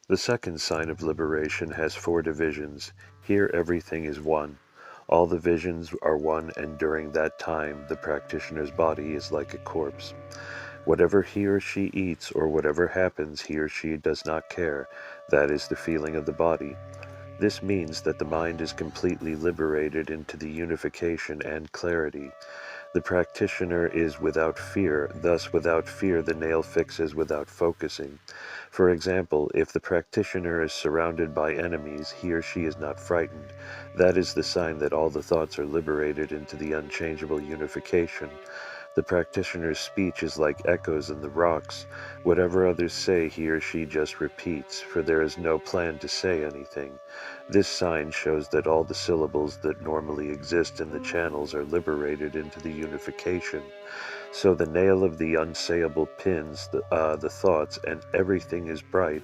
The second sign of liberation has 4 divisions. Here everything is one. All the visions are one, and during that time the practitioner's body is like a corpse. Whatever he or she eats or whatever happens, he or she does not care. That is the feeling of the body. This means that the mind is completely liberated into the unification and clarity. The practitioner is without fear, thus without fear the nail fixes without focusing. For example, if the practitioner is surrounded by enemies, he or she is not frightened. That is the sign that all the thoughts are liberated into the unchangeable unification. The practitioner's speech is like echoes in the rocks. Whatever others say, he or she just repeats, for there is no plan to say anything. This sign shows that all the syllables that normally exist in the channels are liberated into the unification. So the nail of the unsayable pins the thoughts, and everything is bright,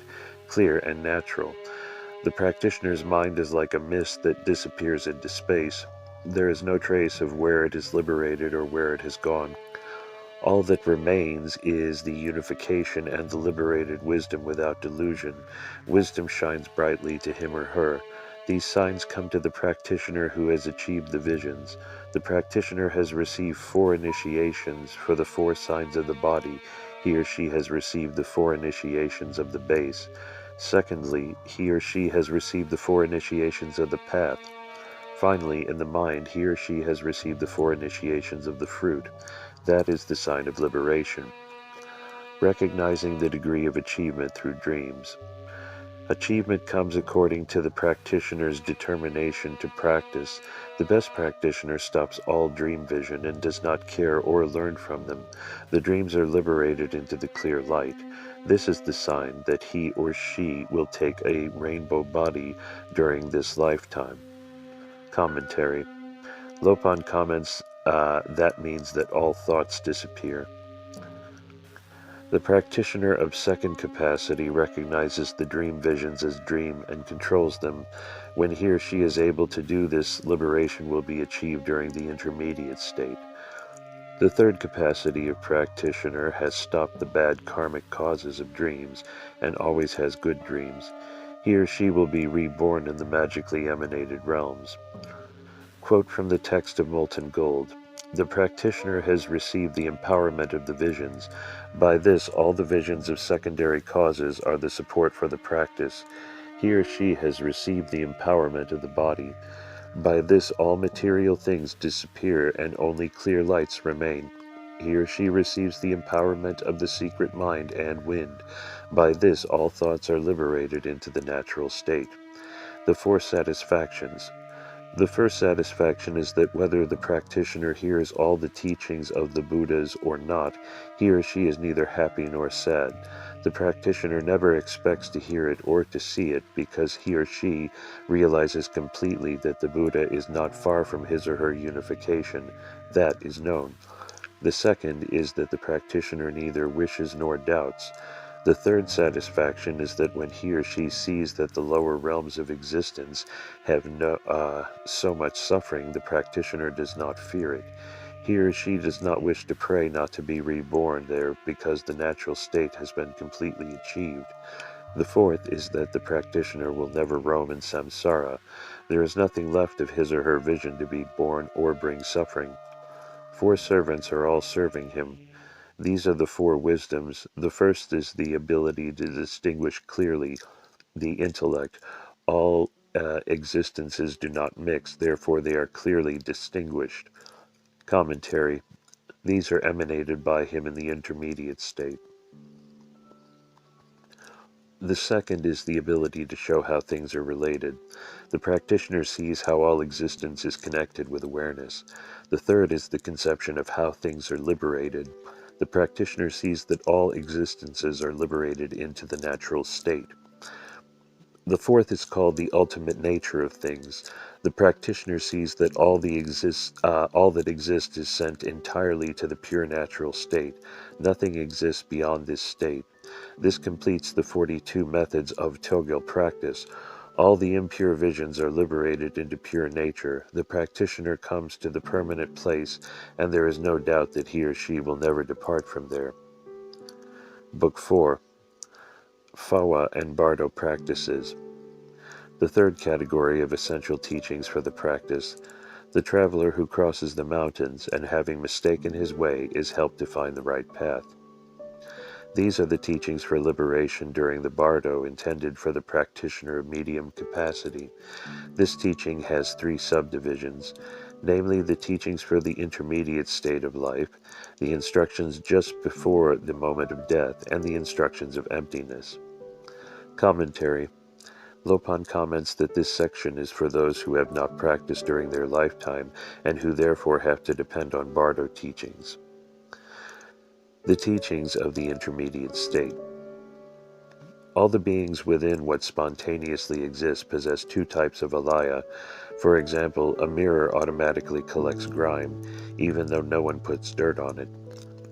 clear, and natural. The practitioner's mind is like a mist that disappears into space. There is no trace of where it is liberated or where it has gone. All that remains is the unification and the liberated wisdom without delusion. Wisdom shines brightly to him or her. These signs come to the practitioner who has achieved the visions. The practitioner has received 4 initiations for the 4 signs of the body. He or she has received the 4 initiations of the base. Secondly, he or she has received the 4 initiations of the path. Finally, in the mind, he or she has received the 4 initiations of the fruit. That is the sign of liberation. Recognizing the degree of achievement through dreams. Achievement comes according to the practitioner's determination to practice. The best practitioner stops all dream vision and does not care or learn from them. The dreams are liberated into the clear light. This is the sign that he or she will take a rainbow body during this lifetime. Commentary. Lopon comments, that means that all thoughts disappear. The practitioner of second capacity recognizes the dream visions as dream and controls them. When he or she is able to do this, liberation will be achieved during the intermediate state. The third capacity of practitioner has stopped the bad karmic causes of dreams and always has good dreams. He or she will be reborn in the magically emanated realms. Quote from the text of Molten Gold. The practitioner has received the empowerment of the visions. By this, all the visions of secondary causes are the support for the practice. He or she has received the empowerment of the body. By this, all material things disappear and only clear lights remain. He or she receives the empowerment of the secret mind and wind. By this, all thoughts are liberated into the natural state. The 4 satisfactions. The first satisfaction is that whether the practitioner hears all the teachings of the Buddhas or not, he or she is neither happy nor sad. The practitioner never expects to hear it or to see it because he or she realizes completely that the Buddha is not far from his or her unification. That is known. The second is that the practitioner neither wishes nor doubts. The third satisfaction is that when he or she sees that the lower realms of existence have so much suffering, the practitioner does not fear it. He or she does not wish to pray not to be reborn there because the natural state has been completely achieved. The fourth is that the practitioner will never roam in samsara. There is nothing left of his or her vision to be born or bring suffering. 4 servants are all serving him. These are the 4 wisdoms. The first is the ability to distinguish clearly, the intellect. All existences do not mix, therefore they are clearly distinguished. Commentary. These are emanated by him in the intermediate state. The second is the ability to show how things are related. The practitioner sees how all existence is connected with awareness. The third is the conception of how things are liberated. The practitioner sees that all existences are liberated into the natural state. The fourth is called the ultimate nature of things. The practitioner sees that all that exists is sent entirely to the pure natural state. Nothing exists beyond this state. This completes the 42 methods of Togel practice. All the impure visions are liberated into pure nature. The practitioner comes to the permanent place, and there is no doubt that he or she will never depart from there. Book 4. Phawa and Bardo practices. The third category of essential teachings for the practice, the traveler who crosses the mountains and having mistaken his way is helped to find the right path. These are the teachings for liberation during the Bardo intended for the practitioner of medium capacity. This teaching has three subdivisions, namely the teachings for the intermediate state of life, the instructions just before the moment of death, and the instructions of emptiness. Commentary. Lopon comments that this section is for those who have not practiced during their lifetime and who therefore have to depend on Bardo teachings. The teachings of the intermediate state. All the beings within what spontaneously exists possess two types of alaya. For example, a mirror automatically collects grime, even though no one puts dirt on it.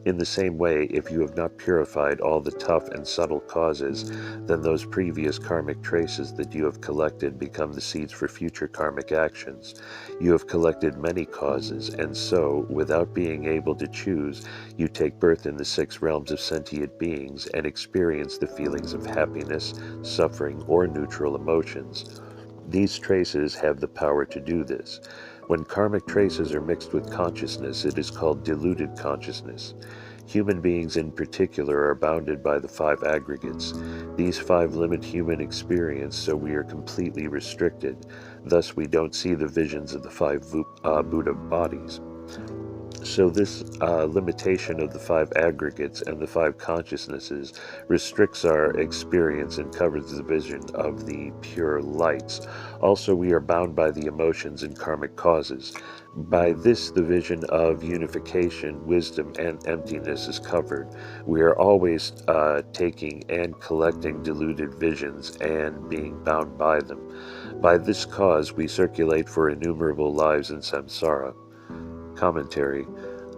In the same way, if you have not purified all the tough and subtle causes, then those previous karmic traces that you have collected become the seeds for future karmic actions. You have collected many causes, and so, without being able to choose, you take birth in the 6 realms of sentient beings and experience the feelings of happiness, suffering, or neutral emotions. These traces have the power to do this. When karmic traces are mixed with consciousness, it is called diluted consciousness. Human beings in particular are bounded by the 5 aggregates. These 5 limit human experience, so we are completely restricted. Thus, we don't see the visions of the 5 Buddha bodies. So this limitation of the 5 aggregates and the 5 consciousnesses restricts our experience and covers the vision of the pure lights. Also, we are bound by the emotions and karmic causes. By this, the vision of unification, wisdom, and emptiness is covered. We are always taking and collecting deluded visions and being bound by them. By this cause, we circulate for innumerable lives in samsara. Commentary.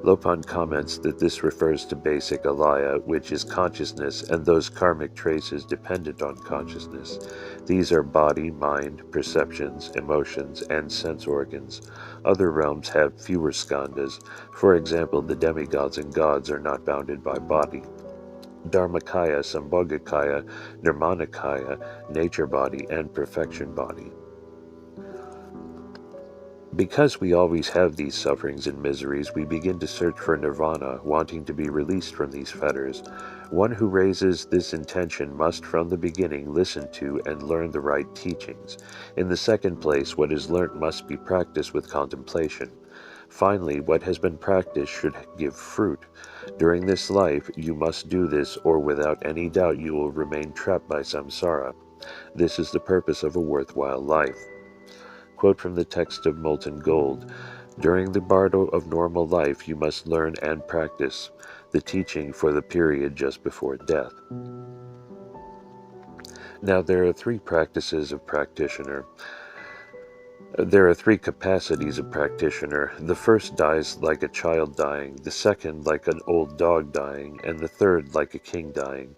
Lopon comments that this refers to basic alaya, which is consciousness, and those karmic traces dependent on consciousness. These are body, mind, perceptions, emotions, and sense organs. Other realms have fewer skandhas. For example, the demigods and gods are not bounded by body. Dharmakaya, Sambhogakaya, Nirmanakaya, nature body, and perfection body. Because we always have these sufferings and miseries, we begin to search for nirvana, wanting to be released from these fetters. One who raises this intention must from the beginning listen to and learn the right teachings. In the second place, what is learnt must be practiced with contemplation. Finally, what has been practiced should give fruit. During this life, you must do this, or without any doubt you will remain trapped by samsara. This is the purpose of a worthwhile life. Quote from the text of Molten Gold. During the bardo of normal life, you must learn and practice the teaching for the period just before death. Now, there are 3 practices of practitioner. There are 3 capacities of practitioner. The first dies like a child dying, the second like an old dog dying, and the third like a king dying.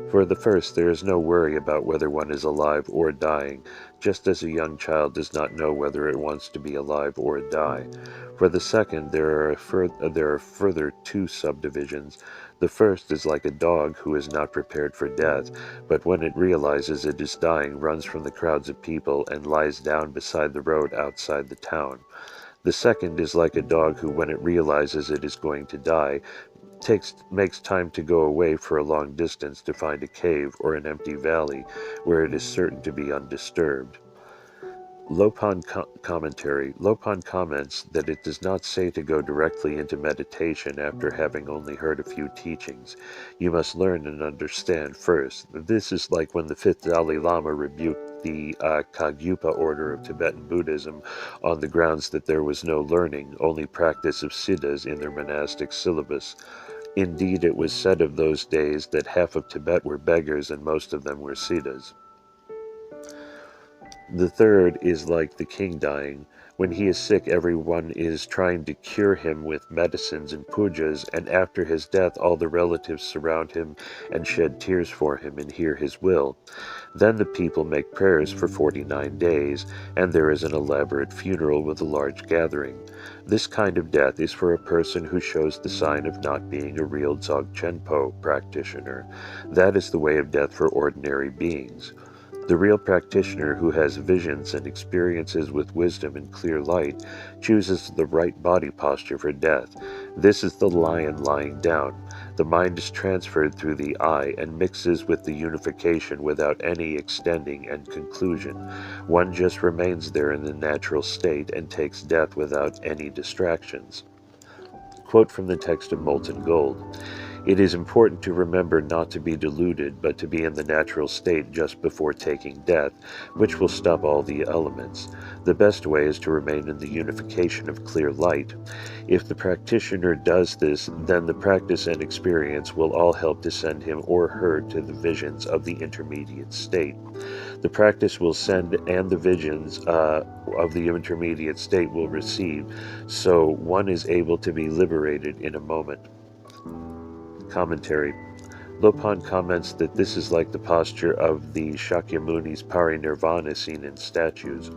For the first, there is no worry about whether one is alive or dying, just as a young child does not know whether it wants to be alive or die. For the second, there are further 2 subdivisions. The first is like a dog who is not prepared for death, but when it realizes it is dying, runs from the crowds of people and lies down beside the road outside the town. The second is like a dog who, when it realizes it is going to die, makes time to go away for a long distance to find a cave or an empty valley where it is certain to be undisturbed. Lopon commentary. Lopon comments that it does not say to go directly into meditation after having only heard a few teachings. You must learn and understand first. This is like when the 5th Dalai Lama rebuked the Kagyupa order of Tibetan Buddhism on the grounds that there was no learning, only practice of siddhas in their monastic syllabus. Indeed, it was said of those days that half of Tibet were beggars and most of them were siddhas. The third is like the king dying. When he is sick, everyone is trying to cure him with medicines and pujas, and after his death all the relatives surround him and shed tears for him and hear his will. Then the people make prayers for 49 days, and there is an elaborate funeral with a large gathering. This kind of death is for a person who shows the sign of not being a real Dzogchen practitioner. That is the way of death for ordinary beings. The real practitioner who has visions and experiences with wisdom and clear light chooses the right body posture for death. This is the lion lying down. The mind is transferred through the eye and mixes with the unification without any extending and conclusion. One just remains there in the natural state and takes death without any distractions. Quote from the text of Molten Gold. It is important to remember not to be deluded, but to be in the natural state just before taking death, which will stop all the elements. The best way is to remain in the unification of clear light. If the practitioner does this, then the practice and experience will all help to send him or her to the visions of the intermediate state. The practice will send, and the visions of the intermediate state will receive, so one is able to be liberated in a moment. Commentary. Lopon comments that this is like the posture of the Shakyamuni's parinirvana seen in statues.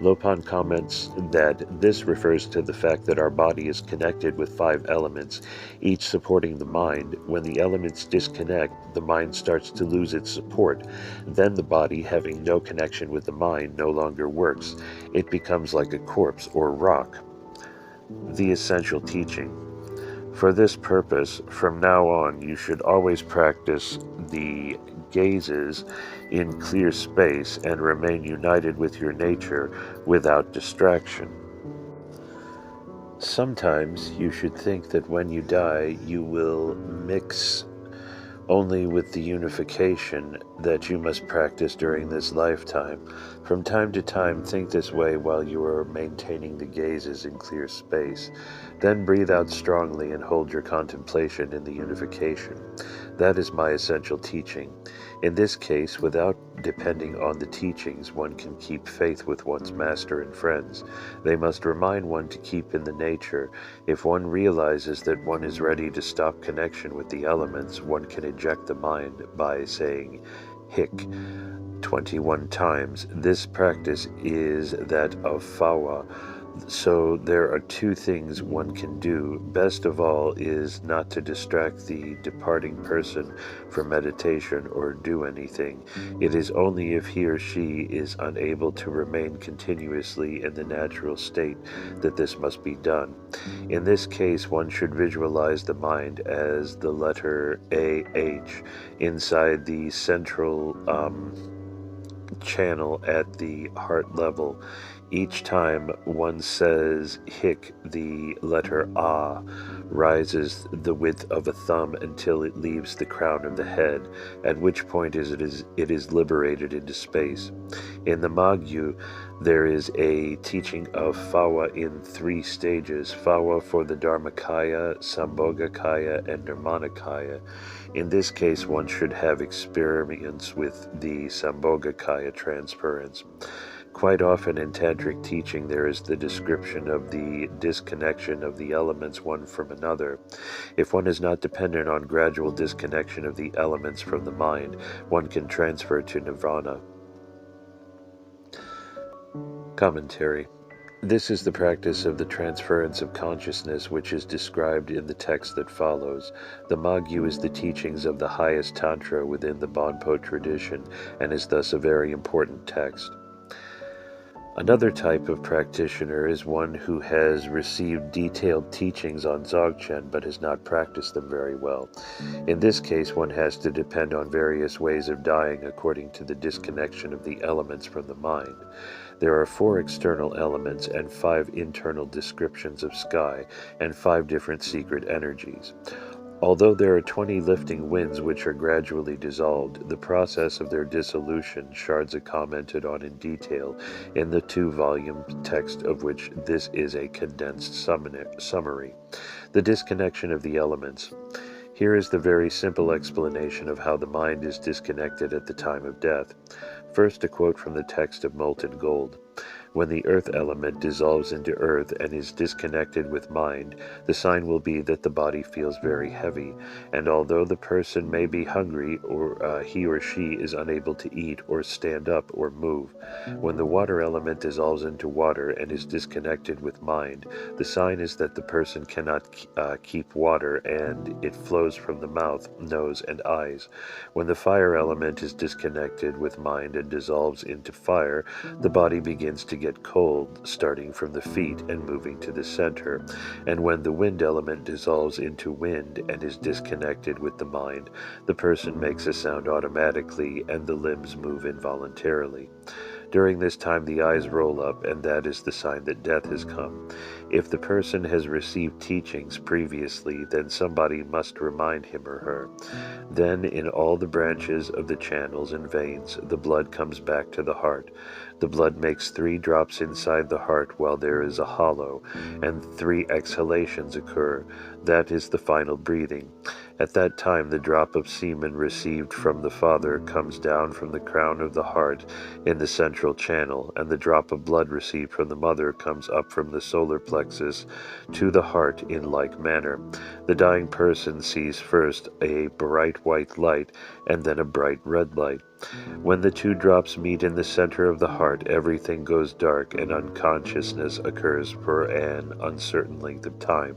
Lopon comments that this refers to the fact that our body is connected with 5 elements, each supporting the mind. When the elements disconnect, the mind starts to lose its support. Then the body, having no connection with the mind, no longer works. It becomes like a corpse or rock. The essential teaching. For this purpose, from now on, you should always practice the gazes in clear space and remain united with your nature without distraction. Sometimes you should think that when you die, you will mix only with the unification that you must practice during this lifetime. From time to time, think this way while you are maintaining the gazes in clear space. Then breathe out strongly and hold your contemplation in the unification. That is my essential teaching. In this case, without depending on the teachings, one can keep faith with one's master and friends. They must remind one to keep in the nature. If one realizes that one is ready to stop connection with the elements, one can eject the mind by saying hic 21 times. This practice is that of Fawa. So there are 2 things one can do. Best of all is not to distract the departing person from meditation or do anything. It is only if he or she is unable to remain continuously in the natural state that this must be done. In this case, one should visualize the mind as the letter AH inside the central channel at the heart level. Each time one says hic, the letter ah rises the width of a thumb until it leaves the crown of the head, at which point it is liberated into space. In the Magyu, there is a teaching of Fawa in 3 stages: Fawa for the Dharmakaya, Sambhogakaya, and Nirmanakaya. In this case, one should have experience with the Sambhogakaya transference. Quite often in tantric teaching there is the description of the disconnection of the elements one from another. If one is not dependent on gradual disconnection of the elements from the mind, one can transfer to nirvana. Commentary. This is the practice of the transference of consciousness which is described in the text that follows. The Magyu is the teachings of the highest Tantra within the Bonpo tradition and is thus a very important text. Another type of practitioner is one who has received detailed teachings on Dzogchen but has not practiced them very well. In this case, one has to depend on various ways of dying according to the disconnection of the elements from the mind. There are 4 external elements and 5 internal descriptions of sky and 5 different secret energies. Although there are 20 lifting winds which are gradually dissolved, the process of their dissolution Shardza commented on in detail in the 2-volume text of which this is a condensed summary. The disconnection of the elements. Here is the very simple explanation of how the mind is disconnected at the time of death. First, a quote from the text of Molten Gold. When the earth element dissolves into earth and is disconnected with mind, the sign will be that the body feels very heavy, and although the person may be hungry, or he or she is unable to eat or stand up or move. When the water element dissolves into water and is disconnected with mind, the sign is that the person cannot keep water and it flows from the mouth, nose, and eyes. When the fire element is disconnected with mind and dissolves into fire, the body begins to get cold, starting from the feet and moving to the center. And when the wind element dissolves into wind and is disconnected with the mind, the person makes a sound automatically and the limbs move involuntarily. During this time the eyes roll up, and that is the sign that death has come. If the person has received teachings previously, then somebody must remind him or her. Then in all the branches of the channels and veins, the blood comes back to the heart. The blood makes 3 drops inside the heart while there is a hollow, and 3 exhalations occur. That is the final breathing. At that time the drop of semen received from the father comes down from the crown of the heart in the central channel, and the drop of blood received from the mother comes up from the solar plexus to the heart in like manner. The dying person sees first a bright white light and then a bright red light. When the 2 drops meet in the center of the heart, everything goes dark and unconsciousness occurs for an uncertain length of time.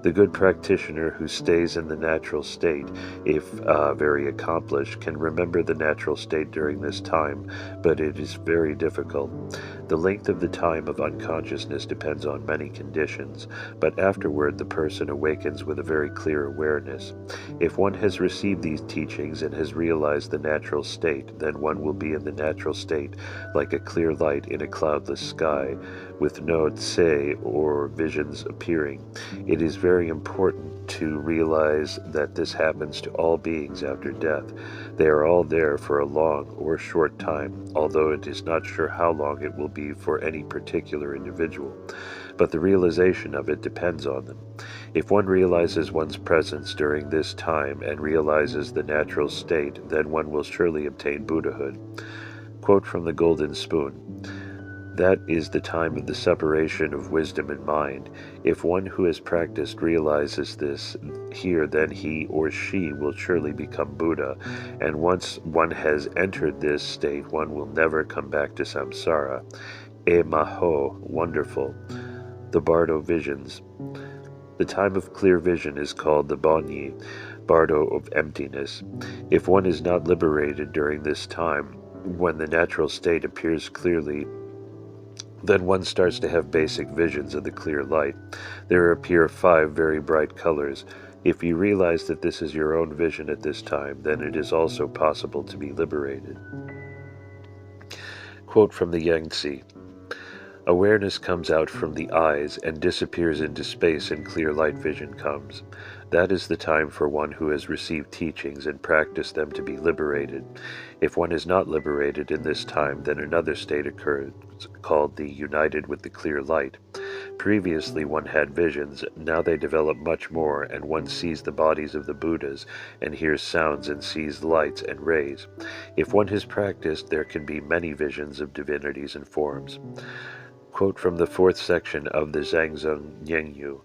The good practitioner who stays in the natural state, if very accomplished, can remember the natural state during this time, but it is very difficult. The length of the time of unconsciousness depends on many conditions, but afterward the person awakens with a very clear awareness. If one has received these teachings and has realized the natural state, then one will be in the natural state like a clear light in a cloudless sky, with no tse or visions appearing. It is very important to realize that this happens to all beings after death. They are all there for a long or short time, although it is not sure how long it will be for any particular individual. But the realization of it depends on them. If one realizes one's presence during this time and realizes the natural state, then one will surely obtain Buddhahood. Quote from the Golden Spoon. That is the time of the separation of wisdom and mind. If one who has practiced realizes this here, then he or she will surely become Buddha, and once one has entered this state, one will never come back to samsara. E maho, wonderful. The Bardo Visions. The time of clear vision is called the Bonyi, Bardo of emptiness. If one is not liberated during this time, when the natural state appears clearly, then one starts to have basic visions of the clear light. There appear 5 very bright colors. If you realize that this is your own vision at this time, then it is also possible to be liberated. Quote from the Yangtze. Awareness comes out from the eyes and disappears into space, and clear light vision comes. That is the time for one who has received teachings and practiced them to be liberated. If one is not liberated in this time, then another state occurs, called the united with the clear light. Previously one had visions, now they develop much more, and one sees the bodies of the Buddhas, and hears sounds and sees lights and rays. If one has practiced, there can be many visions of divinities and forms. Quote from the 4th section of the Zhangzheng Nyingyu.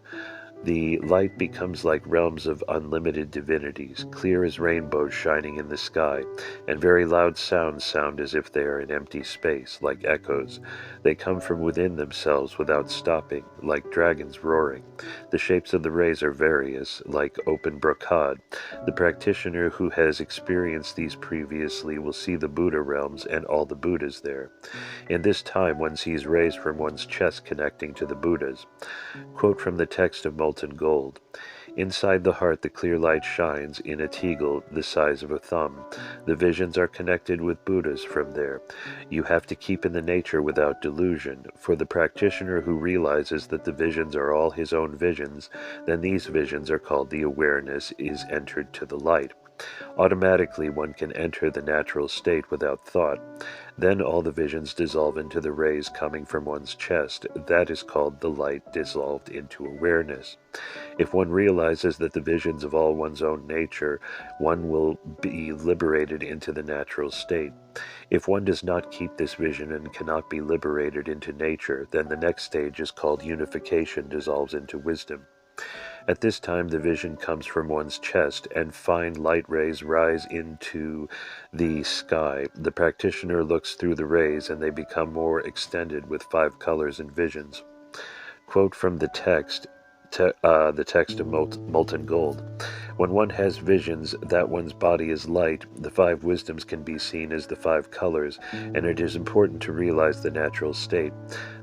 The light becomes like realms of unlimited divinities, clear as rainbows shining in the sky, and very loud sounds sound as if they are in empty space, like echoes. They come from within themselves without stopping, like dragons roaring. The shapes of the rays are various, like open brocade. The practitioner who has experienced these previously will see the Buddha realms and all the Buddhas there. In this time one sees rays from one's chest connecting to the Buddhas. Quote from the text of Molten Gold. Inside the heart the clear light shines in a teagle the size of a thumb. The visions are connected with Buddhas from there. You have to keep in the nature without delusion. For the practitioner who realizes that the visions are all his own visions, then these visions are called the awareness is entered to the light. Automatically one can enter the natural state without thought. Then all the visions dissolve into the rays coming from one's chest. That is called the light dissolved into awareness. If one realizes that the visions of all one's own nature, one will be liberated into the natural state. If one does not keep this vision and cannot be liberated into nature, then the next stage is called unification, dissolves into wisdom. At this time, the vision comes from one's chest, and fine light rays rise into the sky. The practitioner looks through the rays, and they become more extended with 5 colors and visions. Quote from the text of Molten Gold. When one has visions that one's body is light, the 5 wisdoms can be seen as the 5 colors, and it is important to realize the natural state.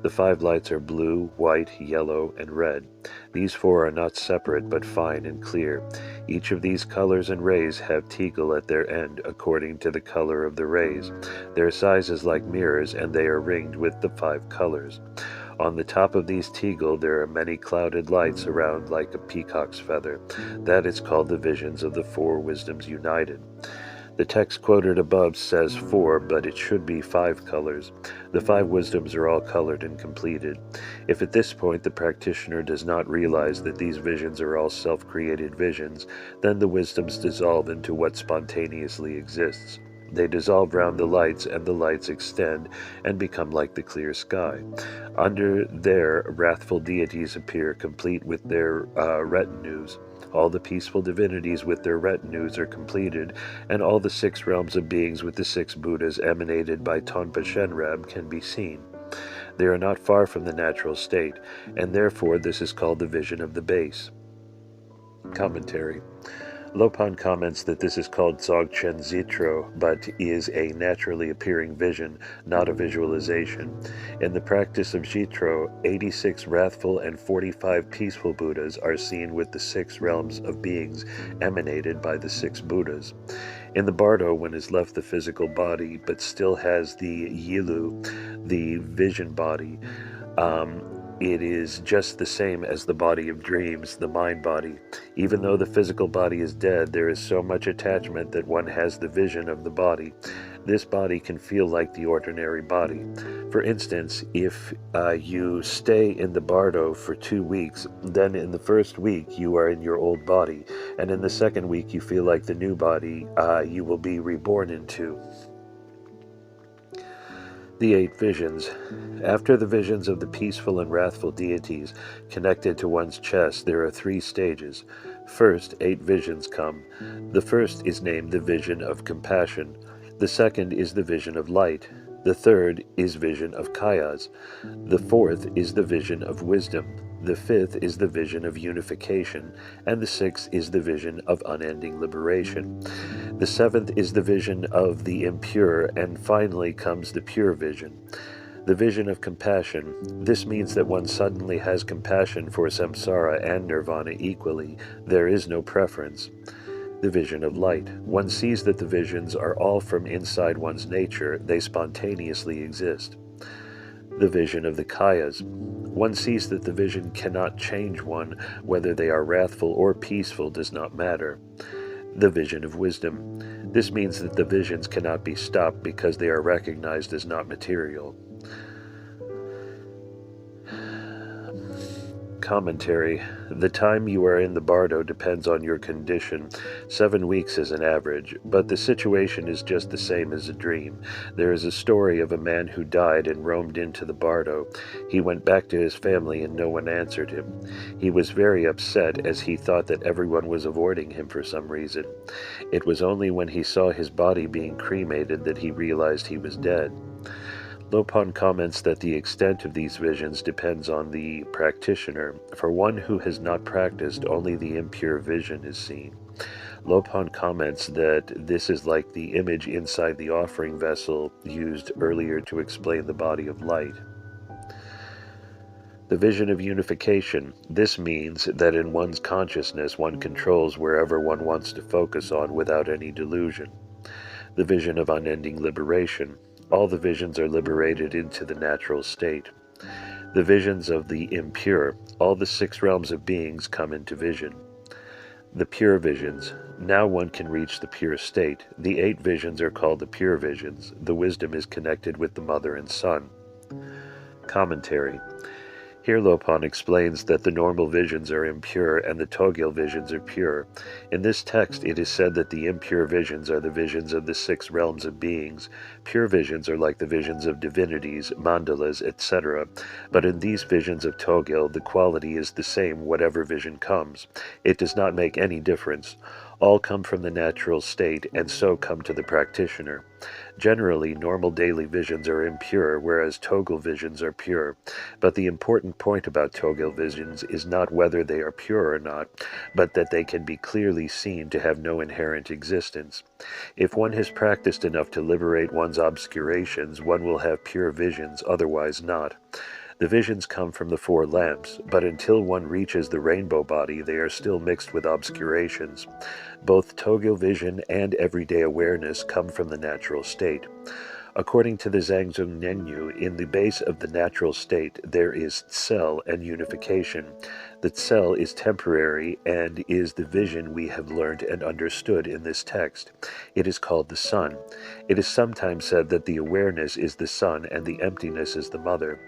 The 5 lights are blue, white, yellow, and red. These 4 are not separate, but fine and clear. Each of these colors and rays have teagle at their end, according to the color of the rays. Their size is like mirrors, and they are ringed with the 5 colors. On the top of these teagle there are many clouded lights around like a peacock's feather. That is called the visions of the 4 wisdoms united. The text quoted above says 4, but it should be 5 colors. The 5 wisdoms are all colored and completed. If at this point the practitioner does not realize that these visions are all self-created visions, then the wisdoms dissolve into what spontaneously exists. They dissolve round the lights, and the lights extend and become like the clear sky. Under there, wrathful deities appear, complete with their retinues. All the peaceful divinities with their retinues are completed, and all the 6 realms of beings with the 6 Buddhas emanated by Tonpa Shenrab can be seen. They are not far from the natural state, and therefore this is called the vision of the base. Commentary. Lopon comments that this is called Dzogchen Zitro, but is a naturally appearing vision, not a visualization. In the practice of Zitro, 86 wrathful and 45 peaceful Buddhas are seen with the 6 realms of beings emanated by the 6 Buddhas. In the bardo, one has left the physical body, but still has the yilu, the vision body. It is just the same as the body of dreams, the mind body. Even though the physical body is dead, there is so much attachment that one has the vision of the body. This body can feel like the ordinary body. For instance, if you stay in the bardo for 2 weeks, then in the first week you are in your old body, and in the second week you feel like the new body you will be reborn into. The 8 visions. After the visions of the peaceful and wrathful deities connected to one's chest, there are 3 stages. First, 8 visions come. The first is named the vision of compassion. The second is the vision of light. The third is vision of kayas. The fourth is the vision of wisdom. The fifth is the vision of unification, and the 6th is the vision of unending liberation. The 7th is the vision of the impure, and finally comes the pure vision. The vision of compassion. This means that one suddenly has compassion for samsara and nirvana equally. There is no preference. The vision of light. One sees that the visions are all from inside one's nature. They spontaneously exist. The vision of the kayas. One sees that the vision cannot change one, whether they are wrathful or peaceful does not matter. The vision of wisdom. This means that the visions cannot be stopped because they are recognized as not material. Commentary. The time you are in the bardo depends on your condition. 7 weeks is an average, but the situation is just the same as a dream. There is a story of a man who died and roamed into the bardo. He went back to his family and no one answered him. He was very upset as he thought that everyone was avoiding him for some reason. It was only when he saw his body being cremated that he realized he was dead. Lopon comments that the extent of these visions depends on the practitioner. For one who has not practiced, only the impure vision is seen. Lopon comments that this is like the image inside the offering vessel used earlier to explain the body of light. The vision of unification. This means that in one's consciousness one controls wherever one wants to focus on without any delusion. The vision of unending liberation. All the visions are liberated into the natural state. The visions of the impure. All the 6 realms of beings come into vision. The pure visions. Now one can reach the pure state. The 8 visions are called the pure visions. The wisdom is connected with the mother and son. Commentary. Here Lopon explains that the normal visions are impure and the Togil visions are pure. In this text it is said that the impure visions are the visions of the 6 realms of beings. Pure visions are like the visions of divinities, mandalas, etc. But in these visions of Togil, the quality is the same whatever vision comes. It does not make any difference. All come from the natural state and so come to the practitioner. Generally, normal daily visions are impure, whereas Togil visions are pure. But the important point about Togil visions is not whether they are pure or not, but that they can be clearly seen to have no inherent existence. If one has practiced enough to liberate one's obscurations, one will have pure visions, otherwise not. The visions come from the 4 lamps, but until one reaches the rainbow body, they are still mixed with obscurations. Both Togil vision and everyday awareness come from the natural state. According to the Zangzung Nengyu, in the base of the natural state there is Tsel and unification. The Tsel is temporary and is the vision we have learned and understood in this text. It is called the sun. It is sometimes said that the awareness is the sun and the emptiness is the mother.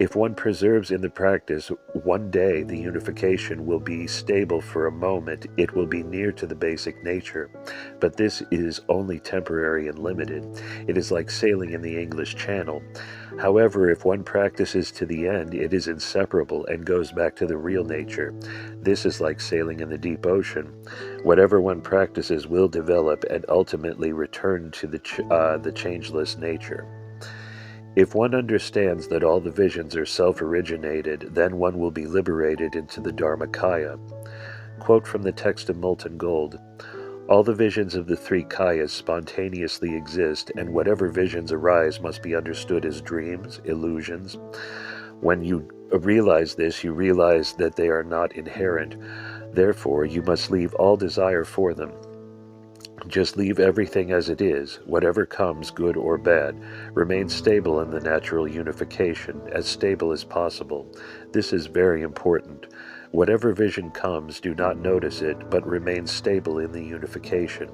If one preserves in the practice, one day the unification will be stable for a moment, it will be near to the basic nature. But this is only temporary and limited. It is like sailing in the English Channel. However, if one practices to the end, it is inseparable and goes back to the real nature. This is like sailing in the deep ocean. Whatever one practices will develop and ultimately return to the changeless nature. If one understands that all the visions are self-originated, then one will be liberated into the Dharmakaya. Quote from the text of Molten Gold. All the visions of the 3 kayas spontaneously exist, and whatever visions arise must be understood as dreams, illusions. When you realize this, you realize that they are not inherent. Therefore, you must leave all desire for them. Just leave everything as it is, whatever comes, good or bad. Remain stable in the natural unification, as stable as possible. This is very important. Whatever vision comes, do not notice it, but remain stable in the unification.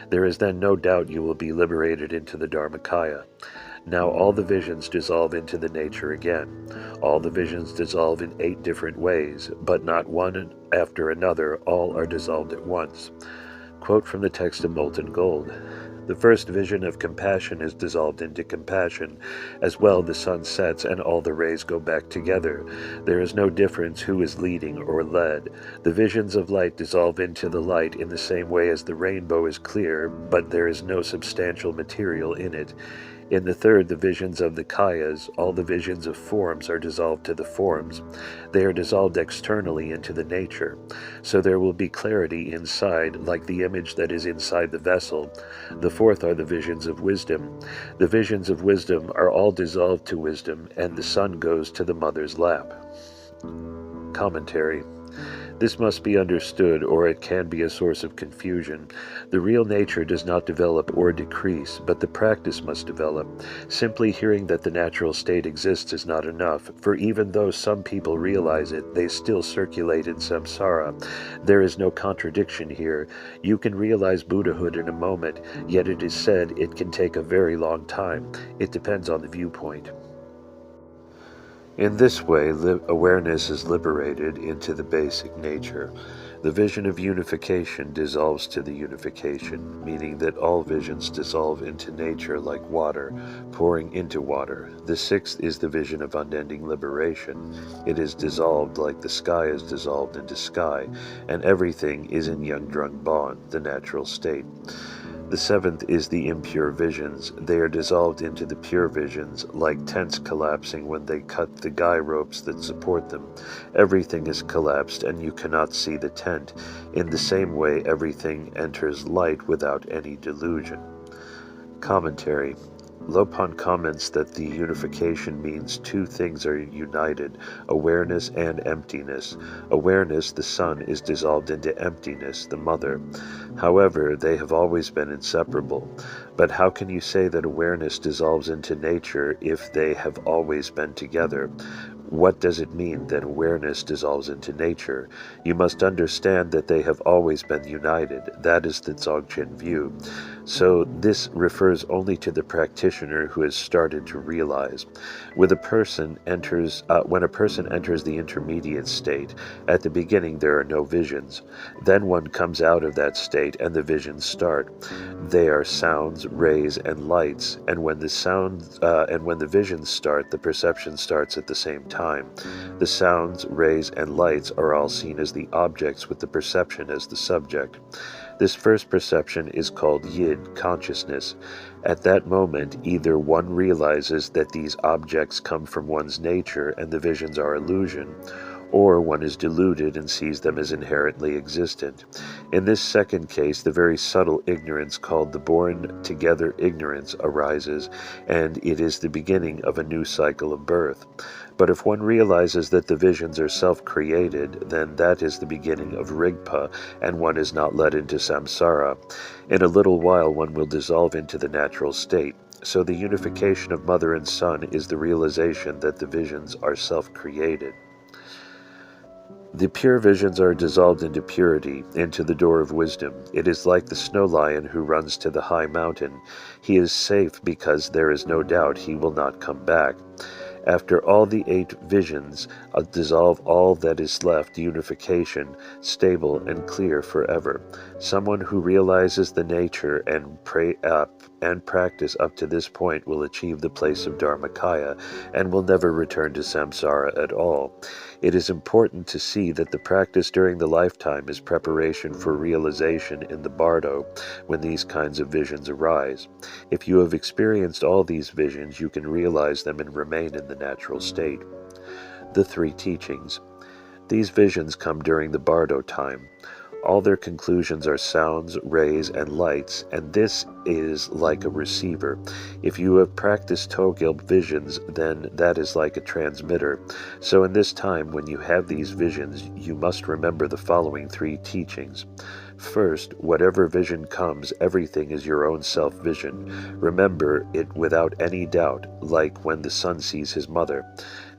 There is then no doubt you will be liberated into the Dharmakaya. Now all the visions dissolve into the nature again. All the visions dissolve in 8 different ways, but not one after another, all are dissolved at once. Quote from the text of Molten Gold. The first vision of compassion is dissolved into compassion. As well, the sun sets and all the rays go back together. There is no difference who is leading or led. The visions of light dissolve into the light in the same way as the rainbow is clear, but there is no substantial material in it. In the third, the visions of the kayas, all the visions of forms are dissolved to the forms. They are dissolved externally into the nature. So there will be clarity inside, like the image that is inside the vessel. The fourth are the visions of wisdom. The visions of wisdom are all dissolved to wisdom, and the sun goes to the mother's lap. Commentary. This must be understood, or it can be a source of confusion. The real nature does not develop or decrease, but the practice must develop. Simply hearing that the natural state exists is not enough, for even though some people realize it, they still circulate in samsara. There is no contradiction here. You can realize Buddhahood in a moment, yet it is said it can take a very long time. It depends on the viewpoint. In this way, awareness is liberated into the basic nature. The vision of unification dissolves to the unification, meaning that all visions dissolve into nature like water, pouring into water. The sixth is the vision of unending liberation. It is dissolved like the sky is dissolved into sky, and everything is in Yangdrung Bon, the natural state. The seventh is the impure visions. They are dissolved into the pure visions, like tents collapsing when they cut the guy ropes that support them. Everything is collapsed and you cannot see the tent. In the same way, everything enters light without any delusion. Commentary. Lopon comments that the unification means 2 things are united, awareness and emptiness. Awareness, the sun, is dissolved into emptiness, the mother. However, they have always been inseparable. But how can you say that awareness dissolves into nature if they have always been together? What does it mean that awareness dissolves into nature? You must understand that they have always been united. That is the Dzogchen view. So this refers only to the practitioner who has started to realize. When a person enters the intermediate state, at the beginning there are no visions. Then one comes out of that state and the visions start. They are sounds, rays, and lights, and when the visions start, the perception starts at the same time. The sounds, rays, and lights are all seen as the objects with the perception as the subject. This first perception is called yid, consciousness. At that moment, either one realizes that these objects come from one's nature and the visions are illusion, or one is deluded and sees them as inherently existent. In this second case, the very subtle ignorance called the born-together ignorance arises, and it is the beginning of a new cycle of birth. But if one realizes that the visions are self-created, then that is the beginning of Rigpa, and one is not led into samsara. In a little while one will dissolve into the natural state. So the unification of mother and son is the realization that the visions are self-created. The pure visions are dissolved into purity, into the door of wisdom. It is like the snow lion who runs to the high mountain. He is safe because there is no doubt he will not come back. After all the 8 visions dissolve all that is left, unification, stable and clear forever. Someone who realizes the nature and practice up to this point will achieve the place of Dharmakaya and will never return to samsara at all. It is important to see that the practice during the lifetime is preparation for realization in the bardo when these kinds of visions arise. If you have experienced all these visions, you can realize them and remain in the natural state. The 3 teachings. These visions come during the bardo time. All their conclusions are sounds, rays, and lights, and this is like a receiver. If you have practiced Togil visions, then that is like a transmitter. So in this time, when you have these visions, you must remember the following 3 teachings. First, whatever vision comes, everything is your own self-vision. Remember it without any doubt, like when the son sees his mother.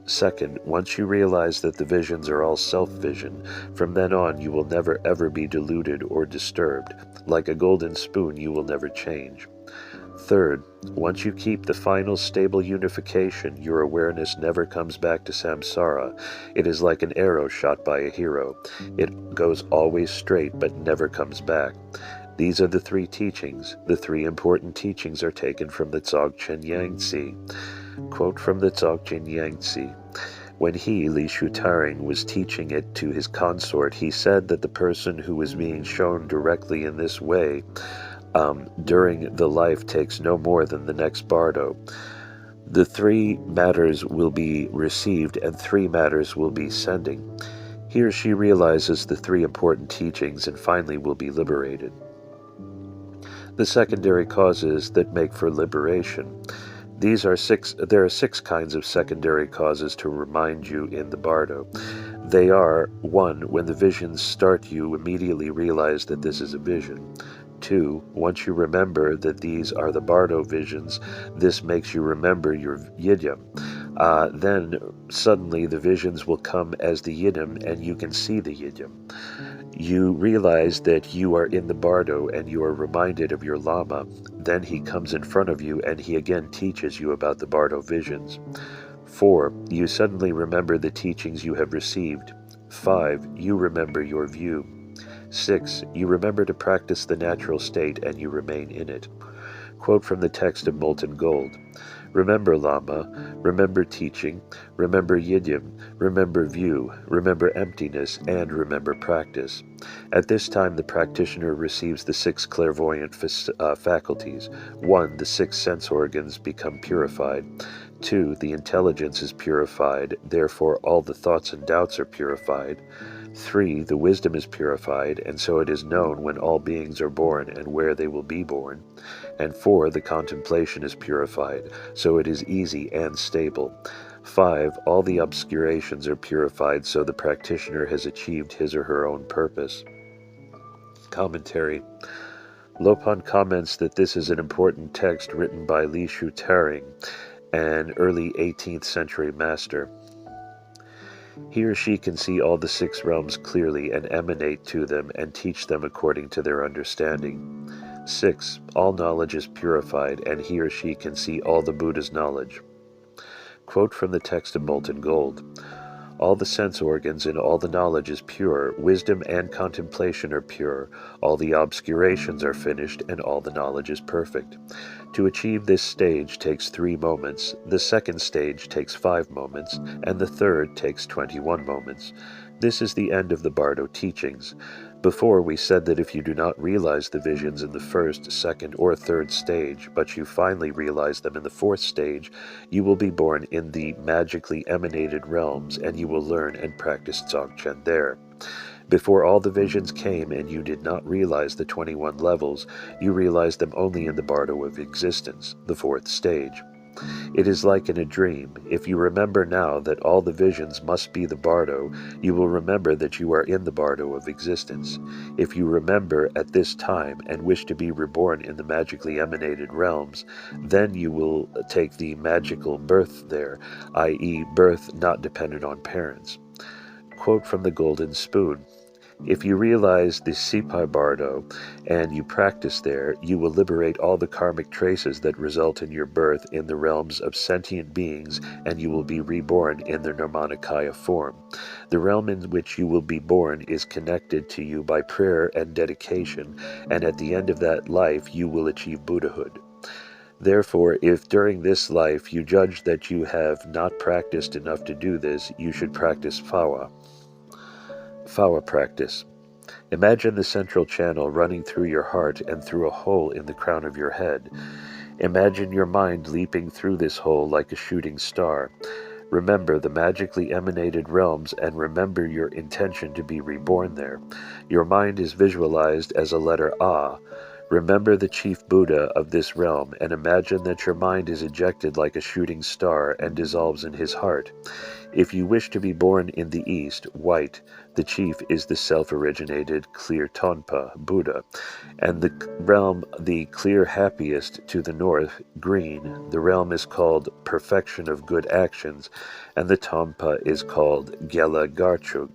Second, once you realize that the visions are all self-vision, from then on you will never ever be deluded or disturbed. Like a golden spoon, you will never change. Third, once you keep the final stable unification, your awareness never comes back to samsara. It is like an arrow shot by a hero. It goes always straight but never comes back. These are the 3 teachings. The 3 important teachings are taken from the Dzogchen Yangtze. Quote from the Dzogchen Yangtze. When he, Li Shutaring, was teaching it to his consort, he said that the person who was being shown directly in this way during the life takes no more than the next bardo. The 3 matters will be received and 3 matters will be sending. He or she realizes the 3 important teachings and finally will be liberated. The secondary causes that make for liberation. There are 6 kinds of secondary causes to remind you in the bardo. They are: 1. When the visions start, you immediately realize that this is a vision. 2. Once you remember that these are the bardo visions, this makes you remember your yidyam. Then suddenly the visions will come as the yidyam and you can see the yidyam. You realize that you are in the bardo and you are reminded of your lama. Then he comes in front of you and he again teaches you about the bardo visions. 4. You suddenly remember the teachings you have received. 5. You remember your view. 6. You remember to practice the natural state and you remain in it. Quote from the text of Molten Gold. Remember Lama, remember teaching, remember yidyam, remember view, remember emptiness, and remember practice. At this time the practitioner receives the 6 clairvoyant faculties. 1. The 6 sense organs become purified. 2. The intelligence is purified, therefore all the thoughts and doubts are purified. 3. The wisdom is purified, and so it is known when all beings are born and where they will be born. And 4. The contemplation is purified, so it is easy and stable. 5. All the obscurations are purified, so the practitioner has achieved his or her own purpose. Commentary. Lopon comments that this is an important text written by Li Shutaring, an early 18th century master. He or she can see all the 6 realms clearly and emanate to them and teach them according to their understanding. 6. All knowledge is purified, and he or she can see all the Buddha's knowledge. Quote from the text of Molten Gold. All the sense organs and all the knowledge is pure, wisdom and contemplation are pure, all the obscurations are finished, and all the knowledge is perfect. To achieve this stage takes 3 moments, the second stage takes 5 moments, and the third takes 21 moments. This is the end of the Bardo teachings. Before, we said that if you do not realize the visions in the first, second, or third stage, but you finally realize them in the fourth stage, you will be born in the magically emanated realms, and you will learn and practice Dzogchen there. Before all the visions came and you did not realize the 21 levels, you realized them only in the Bardo of existence, the fourth stage. It is like in a dream. If you remember now that all the visions must be the Bardo, you will remember that you are in the Bardo of existence. If you remember at this time and wish to be reborn in the magically emanated realms, then you will take the magical birth there, i.e., birth not dependent on parents. Quote from the Golden Spoon. If you realize the Sipai Bardo and you practice there, you will liberate all the karmic traces that result in your birth in the realms of sentient beings, and you will be reborn in their Dharmakaya form. The realm in which you will be born is connected to you by prayer and dedication, and at the end of that life you will achieve Buddhahood. Therefore, if during this life you judge that you have not practiced enough to do this, you should practice Phawa. Phawa practice. Imagine the central channel running through your heart and through a hole in the crown of your head. Imagine your mind leaping through this hole like a shooting star. Remember the magically emanated realms and remember your intention to be reborn there. Your mind is visualized as a letter A. Remember the chief Buddha of this realm and imagine that your mind is ejected like a shooting star and dissolves in his heart. If you wish to be born in the east, white, the chief is the self-originated clear Tonpa, Buddha, and the realm the clear happiest to the north, green, the realm is called perfection of good actions, and the Tonpa is called Gela Garchug.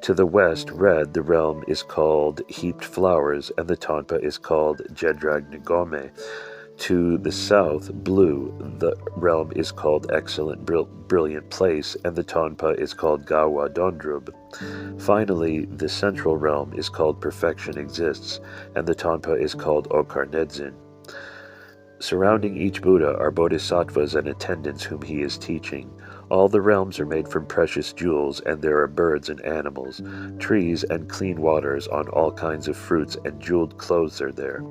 To the west, red, the realm is called heaped flowers, and the Tonpa is called Jedrag Ngome. To the south, blue, the realm is called excellent, brilliant place, and the Tonpa is called Gawa Dondrub. Finally, the central realm is called perfection exists, and the Tonpa is called Okarnedzin. Surrounding each Buddha are bodhisattvas and attendants whom he is teaching. All the realms are made from precious jewels, and there are birds and animals, trees and clean waters on all kinds of fruits, and jeweled clothes are there.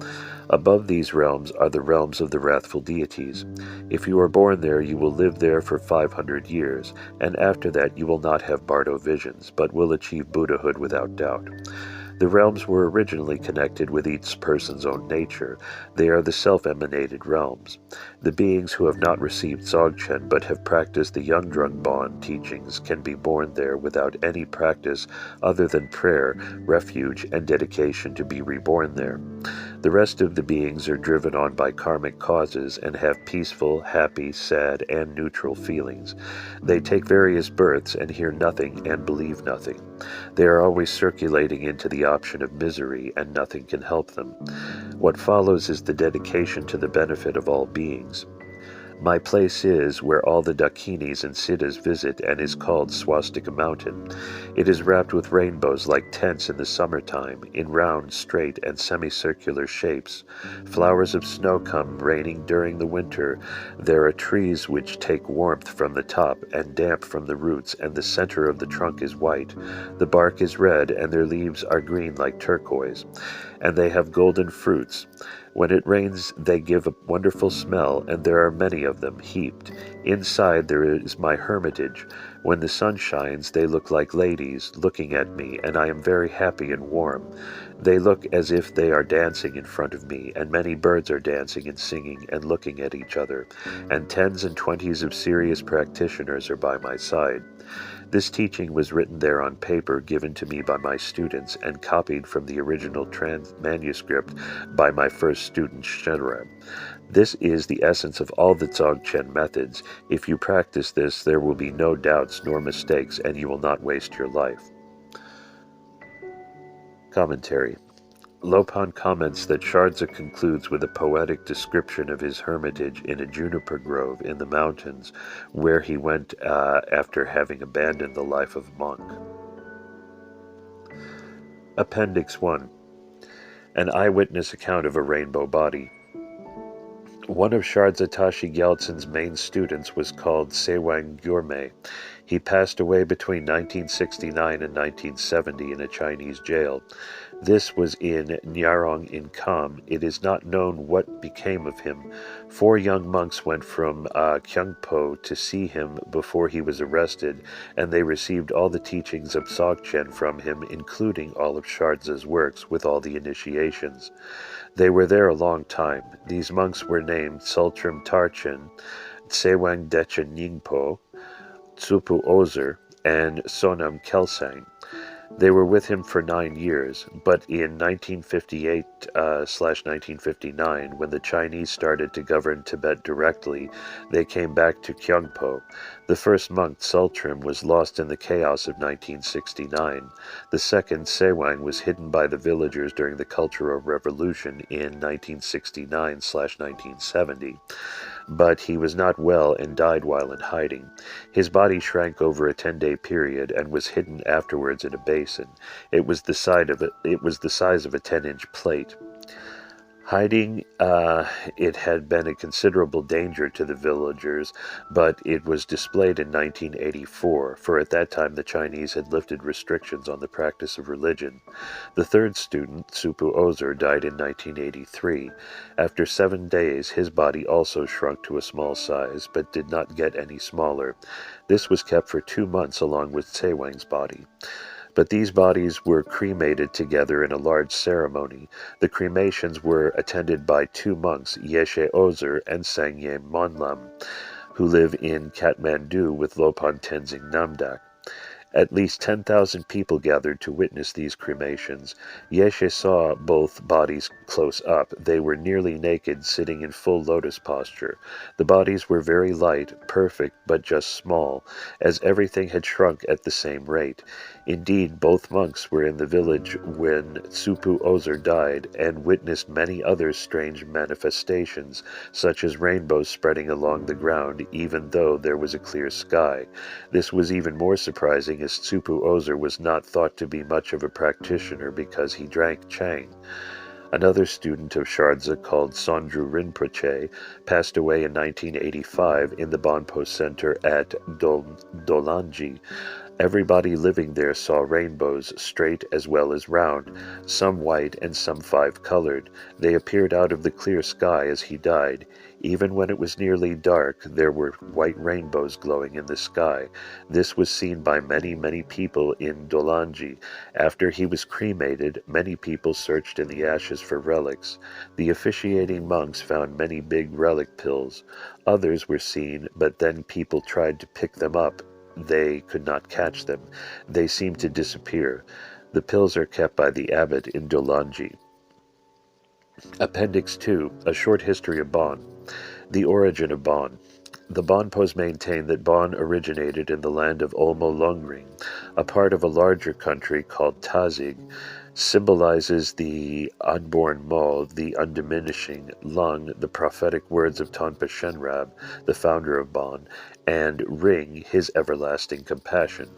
Above these realms are the realms of the wrathful deities. If you are born there, you will live there for 500 years, and after that you will not have Bardo visions, but will achieve Buddhahood without doubt. The realms were originally connected with each person's own nature. They are the self-emanated realms. The beings who have not received Dzogchen but have practiced the Yungdrung Bon teachings can be born there without any practice other than prayer, refuge, and dedication to be reborn there. The rest of the beings are driven on by karmic causes and have peaceful, happy, sad, and neutral feelings. They take various births and hear nothing and believe nothing. They are always circulating into the option of misery, and nothing can help them. What follows is the dedication to the benefit of all beings. My place is where all the Dakinis and Siddhas visit and is called Swastika Mountain. It is wrapped with rainbows like tents in the summertime, in round, straight, and semicircular shapes. Flowers of snow come raining during the winter. There are trees which take warmth from the top and damp from the roots, and the center of the trunk is white. The bark is red, and their leaves are green like turquoise. And they have golden fruits. When it rains, they give a wonderful smell, and there are many of them heaped. Inside there is my hermitage. When the sun shines, they look like ladies, looking at me, and I am very happy and warm. They look as if they are dancing in front of me, and many birds are dancing and singing and looking at each other, and 10s and 20s of serious practitioners are by my side. This teaching was written there on paper given to me by my students and copied from the original manuscript by my first student Shardza. This is the essence of all the Dzogchen methods. If you practice this, there will be no doubts nor mistakes, and you will not waste your life. Commentary. Lopon comments that Shardza concludes with a poetic description of his hermitage in a juniper grove in the mountains, where he went after having abandoned the life of monk. Appendix 1. An eyewitness account of a rainbow body. One of Shardza Tashi Gyaltsen's main students was called Sewang Gyurme. He passed away between 1969 and 1970 in a Chinese jail. This was in Nyarong in Kham. It is not known what became of him. 4 young monks went from Kyungpo to see him before he was arrested, and they received all the teachings of Dzogchen from him, including all of Shardza's works with all the initiations. They were there a long time. These monks were named Sultrim Tarchen, Tsewang Dechen Ningpo, Tsupu Ozer, and Sonam Kelsang. They were with him for 9 years, but in 1958/1959, when the Chinese started to govern Tibet directly, they came back to Kyungpo. The first monk, Sultrim, was lost in the chaos of 1969. The second, Sewang, was hidden by the villagers during the Cultural Revolution in 1969/1970. But he was not well and died while in hiding. His body shrank over a 10-day period and was hidden afterwards in a basin. It was the size of a 10-inch plate. Hiding, it had been a considerable danger to the villagers, but it was displayed in 1984, for at that time the Chinese had lifted restrictions on the practice of religion. The third student, Tsupu Ozer, died in 1983. After 7 days, his body also shrunk to a small size, but did not get any smaller. This was kept for 2 months along with Tsewang's body. But these bodies were cremated together in a large ceremony. The cremations were attended by 2 monks, Yeshe Ozer and Sangye Monlam, who live in Kathmandu with Lopon Tenzin Namdak. At least 10,000 people gathered to witness these cremations. Yeshe saw both bodies close up. They were nearly naked, sitting in full lotus posture. The bodies were very light, perfect, but just small, as everything had shrunk at the same rate. Indeed, both monks were in the village when Tsupu Ozer died, and witnessed many other strange manifestations, such as rainbows spreading along the ground, even though there was a clear sky. This was even more surprising, as Tsupu Ozer was not thought to be much of a practitioner because he drank Chang. Another student of Shardza, called Sondru Rinpoche, passed away in 1985 in the Bonpo Center at Dolanji. Everybody living there saw rainbows, straight as well as round, some white and some 5-colored. They appeared out of the clear sky as he died. Even when it was nearly dark, there were white rainbows glowing in the sky. This was seen by many, many people in Dolanji. After he was cremated, many people searched in the ashes for relics. The officiating monks found many big relic pills. Others were seen, but then people tried to pick them up. They could not catch them. They seemed to disappear. The pills are kept by the abbot in Dolanji. Appendix 2. A short history of Bon. The origin of Bon. The Bonpos maintain that Bon originated in the land of Olmo Longring, a part of a larger country called Tazig. Symbolizes the unborn Mo, the undiminishing, Lung, the prophetic words of Tonpa Shenrab, the founder of Bon, and Ring, his everlasting compassion.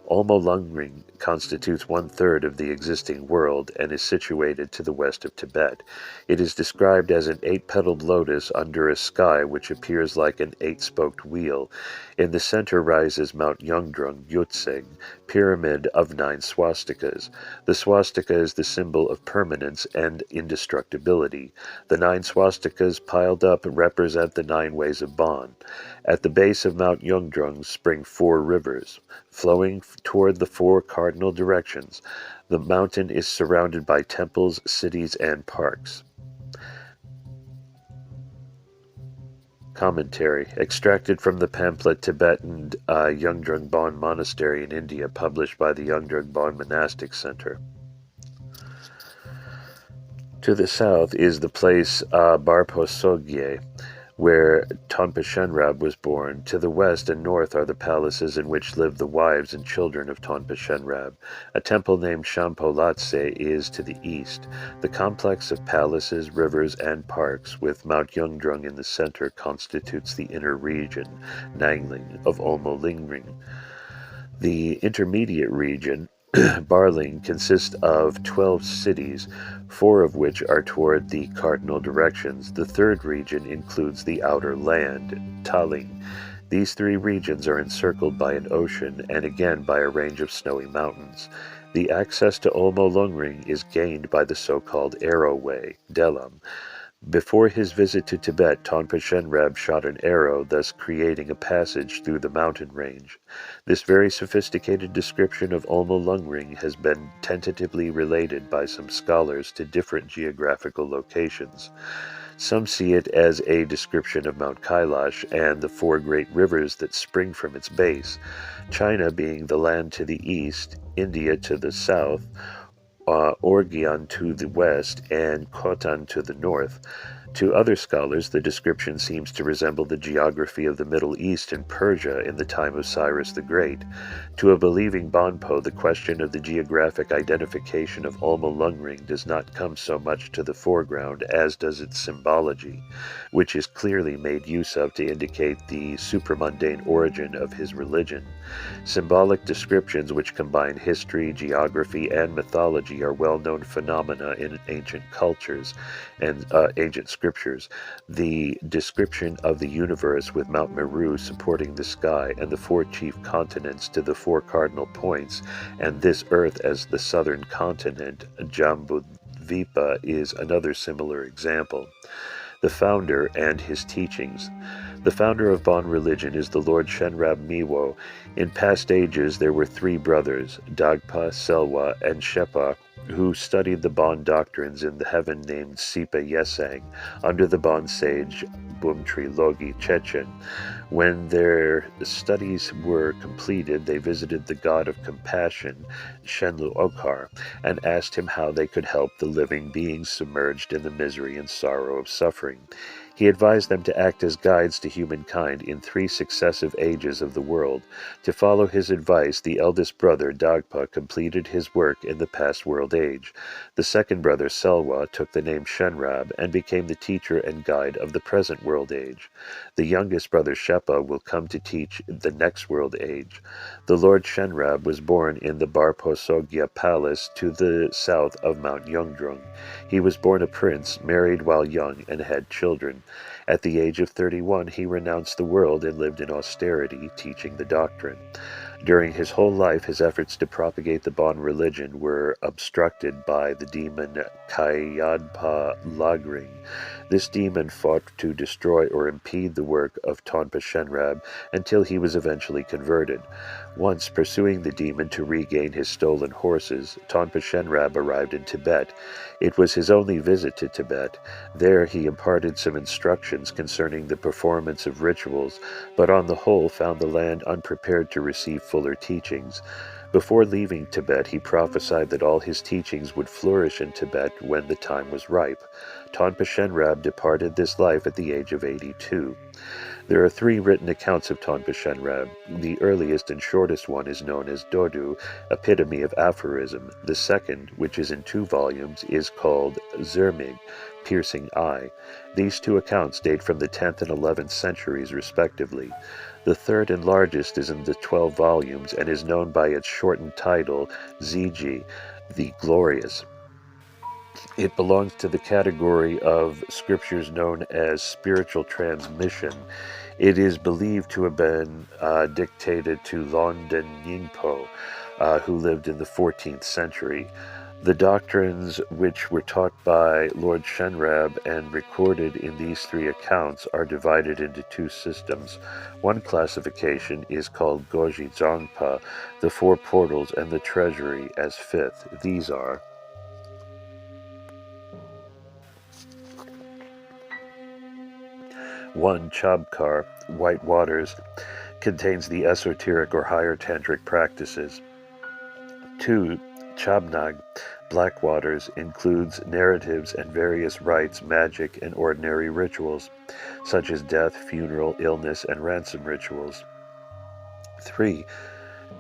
Olmo Lungring constitutes 1/3 of the existing world and is situated to the west of Tibet. It is described as an 8-petaled lotus under a sky which appears like an 8-spoked wheel. In the center rises Mount Yungdrung, Gyaltsen, pyramid of 9 swastikas. The swastika is the symbol of permanence and indestructibility. The 9 swastikas piled up represent the 9 ways of Bon. At the base of Mount Yungdrung spring 4 rivers, flowing toward the 4 cardinal directions. The mountain is surrounded by temples, cities, and parks. Commentary, extracted from the pamphlet Tibetan Yungdrung Bon Monastery in India, published by the Yungdrung Bon Monastic Center. To the south is the place Barposogye, where Tonpa Shenrab was born. To the west and north are the palaces in which live the wives and children of Tonpa Shenrab. A temple named Shampo Latse is to the east. The complex of palaces, rivers, and parks, with Mount Yungdrung in the center, constitutes the inner region, Nangling, of Olmo Lingring. The intermediate region, Barling, consists of 12 cities, 4 of which are toward the cardinal directions. The third region includes the outer land, Taling. These 3 regions are encircled by an ocean and again by a range of snowy mountains. The access to Olmo Lungring is gained by the so-called Arrow Way, Delam. Before his visit to Tibet, Tonpa Shenrab shot an arrow, thus creating a passage through the mountain range. This very sophisticated description of Olmo Lungring has been tentatively related by some scholars to different geographical locations. Some see it as a description of Mount Kailash and the 4 great rivers that spring from its base, China being the land to the east, India to the south, Orgyan to the west, and Khotan to the north. To other scholars, the description seems to resemble the geography of the Middle East and Persia in the time of Cyrus the Great. To a believing Bonpo, the question of the geographic identification of Olmo Lungring does not come so much to the foreground as does its symbology, which is clearly made use of to indicate the supramundane origin of his religion. Symbolic descriptions which combine history, geography, and mythology are well-known phenomena in ancient cultures and ancient scriptures. The description of the universe with Mount Meru supporting the sky and the 4 chief continents to the 4 cardinal points, and this earth as the southern continent, Jambudvipa, is another similar example. The founder and his teachings. The founder of Bon religion is the Lord Shenrab Miwo. In past ages there were 3 brothers, Dagpa, Selwa, and Shepa, who studied the Bon doctrines in the heaven named Sipa Yesang, under the Bon sage Bumtri Logi Chechen. When their studies were completed, they visited the god of compassion, Shenlu Okhar, and asked him how they could help the living beings submerged in the misery and sorrow of suffering. He advised them to act as guides to humankind in 3 successive ages of the world. To follow his advice, the eldest brother, Dagpa, completed his work in the past world age. The second brother, Selwa, took the name Shenrab and became the teacher and guide of the present world age. The youngest brother, Shepa, will come to teach the next world age. The Lord Shenrab was born in the Barposogya Palace to the south of Mount Yungdrung. He was born a prince, married while young, and had children. At the age of 31, he renounced the world and lived in austerity, teaching the doctrine. During his whole life, his efforts to propagate the Bon religion were obstructed by the demon Kayadpa Lagring. This demon fought to destroy or impede the work of Tonpa Shenrab until he was eventually converted. Once, pursuing the demon to regain his stolen horses, Tonpa Shenrab arrived in Tibet. It was his only visit to Tibet. There he imparted some instructions concerning the performance of rituals, but on the whole found the land unprepared to receive fuller teachings. Before leaving Tibet, he prophesied that all his teachings would flourish in Tibet when the time was ripe. Tonpa Shenrab departed this life at the age of 82. There are 3 written accounts of Tonpa Shenrab. The earliest and shortest one is known as Dodu, Epitome of Aphorism. The second, which is in 2 volumes, is called Zermig, Piercing Eye. These 2 accounts date from the 10th and 11th centuries, respectively. The third and largest is in the 12 volumes and is known by its shortened title, Ziji, the Glorious. It belongs to the category of scriptures known as spiritual transmission. It is believed to have been dictated to Longden Yingpo, who lived in the 14th century. The doctrines which were taught by Lord Shenrab and recorded in these 3 accounts are divided into 2 systems. One classification is called Goji Zongpa, the 4 portals and the treasury as 5th. These are: 1. Chabkar, White Waters, contains the esoteric or higher tantric practices. 2. Chabnag, Black Waters, includes narratives and various rites, magic, and ordinary rituals. such as death, funeral, illness, and ransom rituals. 3.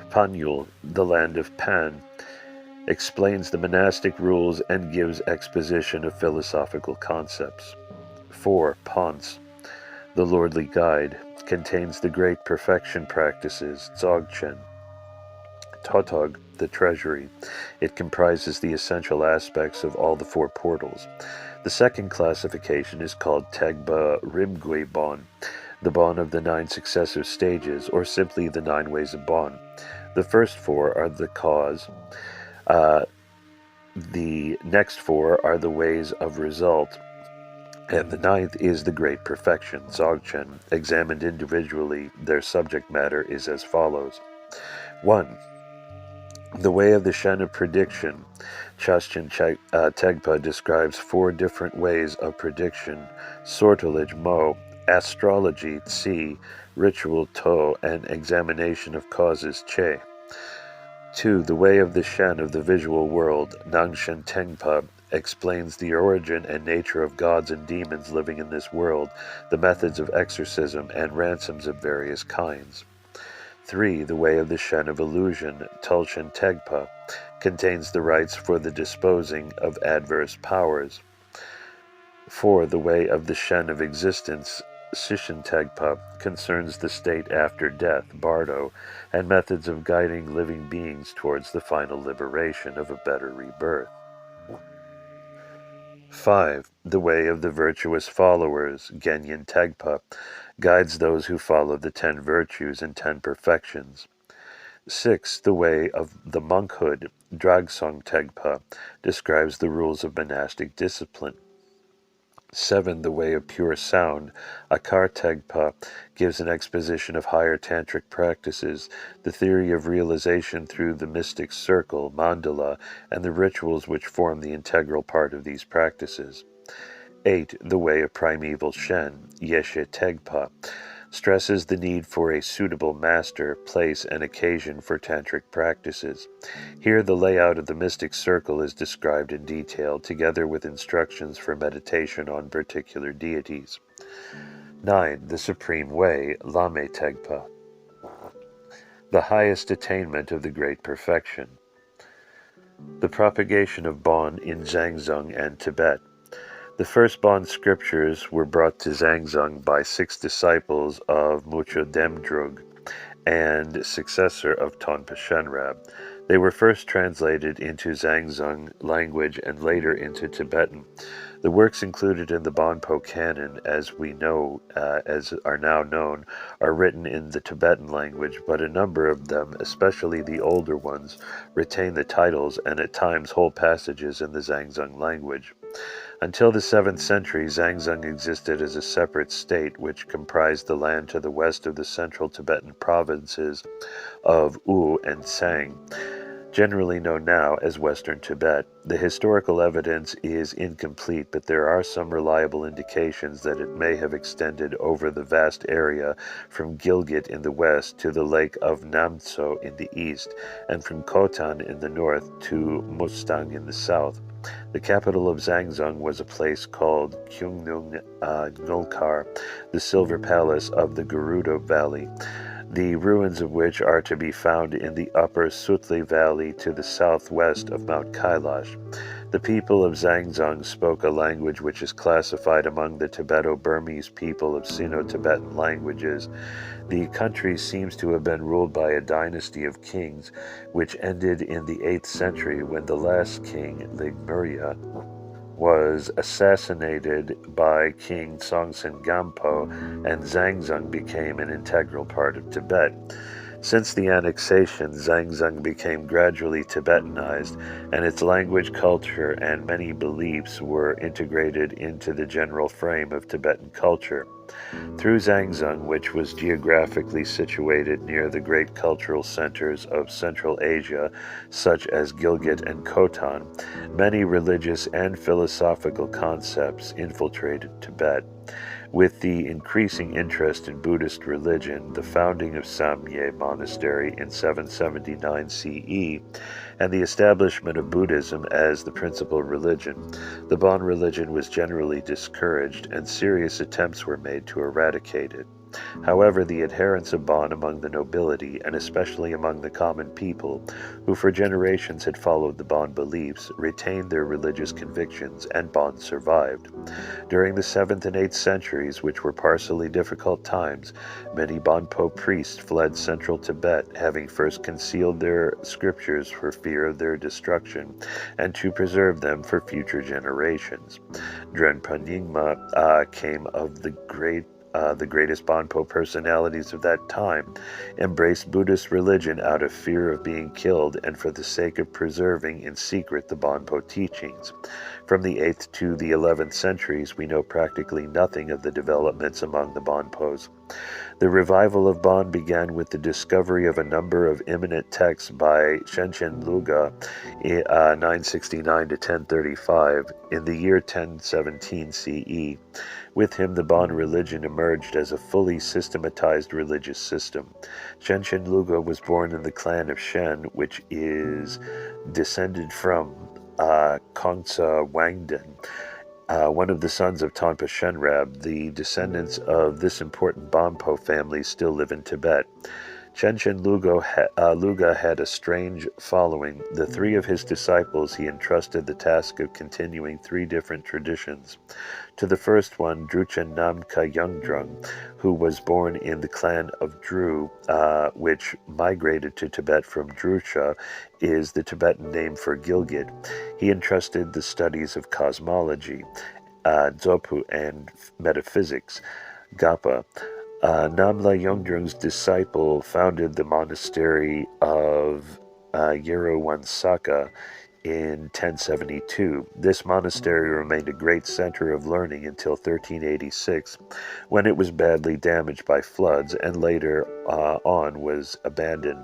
Panyul, the land of Pan, explains the monastic rules and gives exposition of philosophical concepts. 4. Pons, the lordly guide, contains the great perfection practices, Dzogchen. Totog, the treasury. It comprises the essential aspects of all the four portals. The second classification is called Tegba Rimgui Bon, the Bon of the 9 successive stages, or simply the 9 ways of Bon. The first 4 are the cause. The next 4 are the ways of result. And the 9th is the great perfection, Dzogchen. Examined individually, their subject matter is as follows. 1. The way of the Shen of prediction. Chaschen Tegpa describes 4 different ways of prediction: sortilege, Mo; astrology, Tsi; ritual, To; and examination of causes, Che. 2. The way of the Shen of the visual world. Nangshen Tengpa explains the origin and nature of gods and demons living in this world, the methods of exorcism, and ransoms of various kinds. 3. The way of the Shen of illusion, Tulshen Tegpa, contains the rites for the disposing of adverse powers. 4. The way of the Shen of existence, Shishin Tegpa, concerns the state after death, Bardo, and methods of guiding living beings towards the final liberation of a better rebirth. 5. The way of the virtuous followers, Genyin Tegpa, guides those who follow the 10 virtues and 10 perfections. 6. The way of the monkhood, Dragsong Tegpa, describes the rules of monastic discipline. 7. The way of pure sound, Akar Tegpa, gives an exposition of higher tantric practices, the theory of realization through the mystic circle, mandala, and the rituals which form the integral part of these practices. 8. The way of primeval Shen, Yeshe Tegpa, stresses the need for a suitable master, place, and occasion for tantric practices. Here the layout of the mystic circle is described in detail, together with instructions for meditation on particular deities. 9. The Supreme Way, Lame Tegpa, the highest attainment of the great perfection. The propagation of Bon in Zhangzong and Tibet. The first Bon scriptures were brought to Zhangzong by 6 disciples of Mucho Demdrug and successor of Tonpa Shenrab. They were first translated into Zhangzong language and later into Tibetan. The works included in the Bonpo canon, as we know, as are now known, are written in the Tibetan language, but a number of them, especially the older ones, retain the titles and at times whole passages in the Zhangzong language. Until the 7th century, Zhangzong existed as a separate state which comprised the land to the west of the central Tibetan provinces of U and Tsang, generally known now as Western Tibet. The historical evidence is incomplete, but there are some reliable indications that it may have extended over the vast area from Gilgit in the west to the lake of Namtso in the east, and from Khotan in the north to Mustang in the south. The capital of Zhangzong was a place called Kyungnung Nulkar, the Silver Palace of the Gerudo Valley, the ruins of which are to be found in the upper Sutli Valley to the southwest of Mount Kailash. The people of Zhangzong spoke a language which is classified among the Tibeto-Burmese people of Sino-Tibetan languages. The country seems to have been ruled by a dynasty of kings, which ended in the 8th century when the last king, Ligmuria, was assassinated by King Songtsen Gampo, and Zhangzong became an integral part of Tibet. Since the annexation, Zhangzong became gradually Tibetanized, and its language, culture, and many beliefs were integrated into the general frame of Tibetan culture. Through Zhangzong, which was geographically situated near the great cultural centers of Central Asia, such as Gilgit and Khotan, many religious and philosophical concepts infiltrated Tibet. With the increasing interest in Buddhist religion, the founding of Samye Monastery in 779 CE, and the establishment of Buddhism as the principal religion, the Bon religion was generally discouraged and serious attempts were made to eradicate it. However, the adherents of Bon among the nobility, and especially among the common people, who for generations had followed the Bon beliefs, retained their religious convictions, and Bon survived. During the 7th and 8th centuries, which were partially difficult times, many Bonpo priests fled central Tibet, having first concealed their scriptures for fear of their destruction, and to preserve them for future generations. Drenpa Nyingma came of the greatest Bonpo personalities of that time, embraced Buddhist religion out of fear of being killed and for the sake of preserving in secret the Bonpo teachings. From the 8th to the 11th centuries, we know practically nothing of the developments among the Bonpos. The revival of Bon began with the discovery of a number of eminent texts by Shenchen Luga, 969 to 1035, in the year 1017 CE. With him, the Bon religion emerged as a fully systematized religious system. Shenchen Luga was born in the clan of Shen, which is descended from Kongsa Wangdan, one of the sons of Tonpa Shenrab. The descendants of this important Bonpo family still live in Tibet. Shenchen Luga had a strange following. The 3 of his disciples he entrusted the task of continuing 3 different traditions. To the first one, Drüchen Namka Yungdrung, who was born in the clan of Dru, which migrated to Tibet from Drusha, is the Tibetan name for Gilgit. He entrusted the studies of cosmology, Dzopu, and metaphysics, Gapa. Namla Yongdrung's disciple founded the monastery of Yerowansaka in 1072. This monastery remained a great center of learning until 1386, when it was badly damaged by floods and later on was abandoned.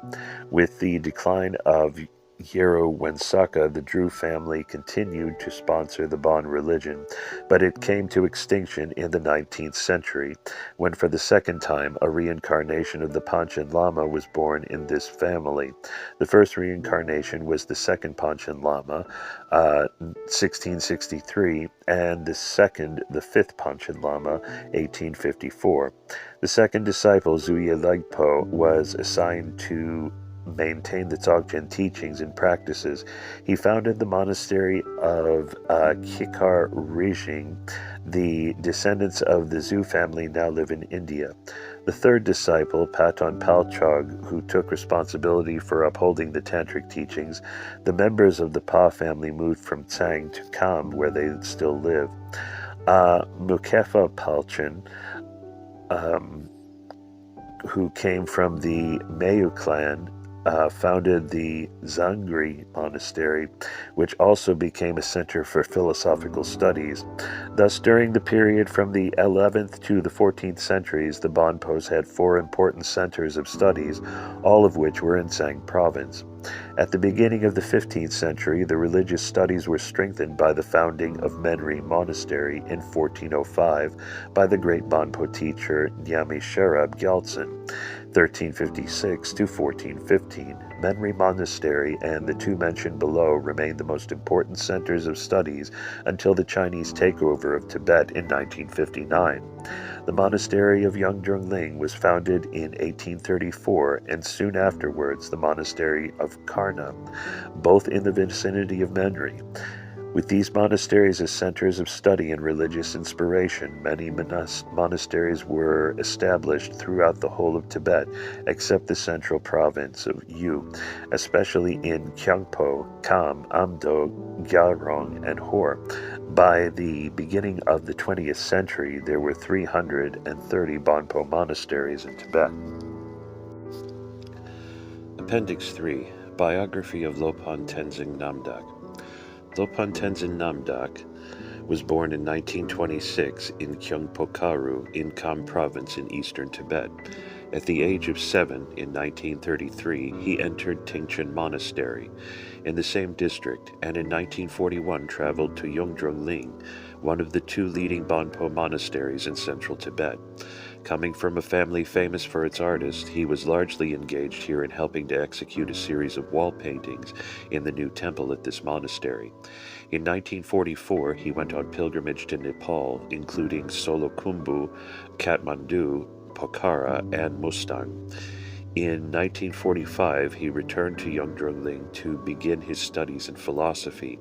With the decline of Yerowansaka, the Dru family continued to sponsor the Bon religion, but it came to extinction in the 19th century, when for the second time a reincarnation of the Panchen Lama was born in this family. The first reincarnation was the second Panchen Lama, 1663, and the fifth Panchen Lama, 1854. The second disciple, Zuye Legpo, was assigned to maintain the Dzogchen teachings and practices. He founded the monastery of Kikar Rijing. The descendants of the Zhu family now live in India. The third disciple, Paton Palchog, who took responsibility for upholding the tantric teachings, the members of the Pa family moved from Tsang to Kam, where they still live. Mukefa Palchen, who came from the Mayu clan, founded the Zangri Monastery, which also became a center for philosophical studies. Thus, during the period from the 11th to the 14th centuries, the Bonpos had 4 important centers of studies, all of which were in Tsang province. At the beginning of the 15th century, the religious studies were strengthened by the founding of Menri Monastery in 1405 by the great Bonpo teacher Nyami Sherab Gyaltsen. 1356 to 1415, Menri Monastery and the 2 mentioned below remained the most important centers of studies until the Chinese takeover of Tibet in 1959. The monastery of Yungdrung Ling was founded in 1834, and soon afterwards the monastery of Karna, both in the vicinity of Menri. With these monasteries as centers of study and religious inspiration, many monasteries were established throughout the whole of Tibet, except the central province of Yu, especially in Kyangpo, Kam, Amdo, Gyalrong, and Hor. By the beginning of the 20th century, there were 330 Bonpo monasteries in Tibet. Appendix 3. Biography of Lopon Tenzin Namdak. Lopon Tenzin Namdak was born in 1926 in Gyeongpokaru in Kham Province in eastern Tibet. At the age of 7 in 1933, he entered Tenzin Monastery in the same district, and in 1941 traveled to Yongdrungling, one of the two leading Bonpo monasteries in central Tibet. Coming from a family famous for its artists, he was largely engaged here in helping to execute a series of wall paintings in the new temple at this monastery. In 1944, he went on pilgrimage to Nepal, including Solokhumbu, Kathmandu, Pokhara, and Mustang. In 1945, he returned to Yongdrungling to begin his studies in philosophy.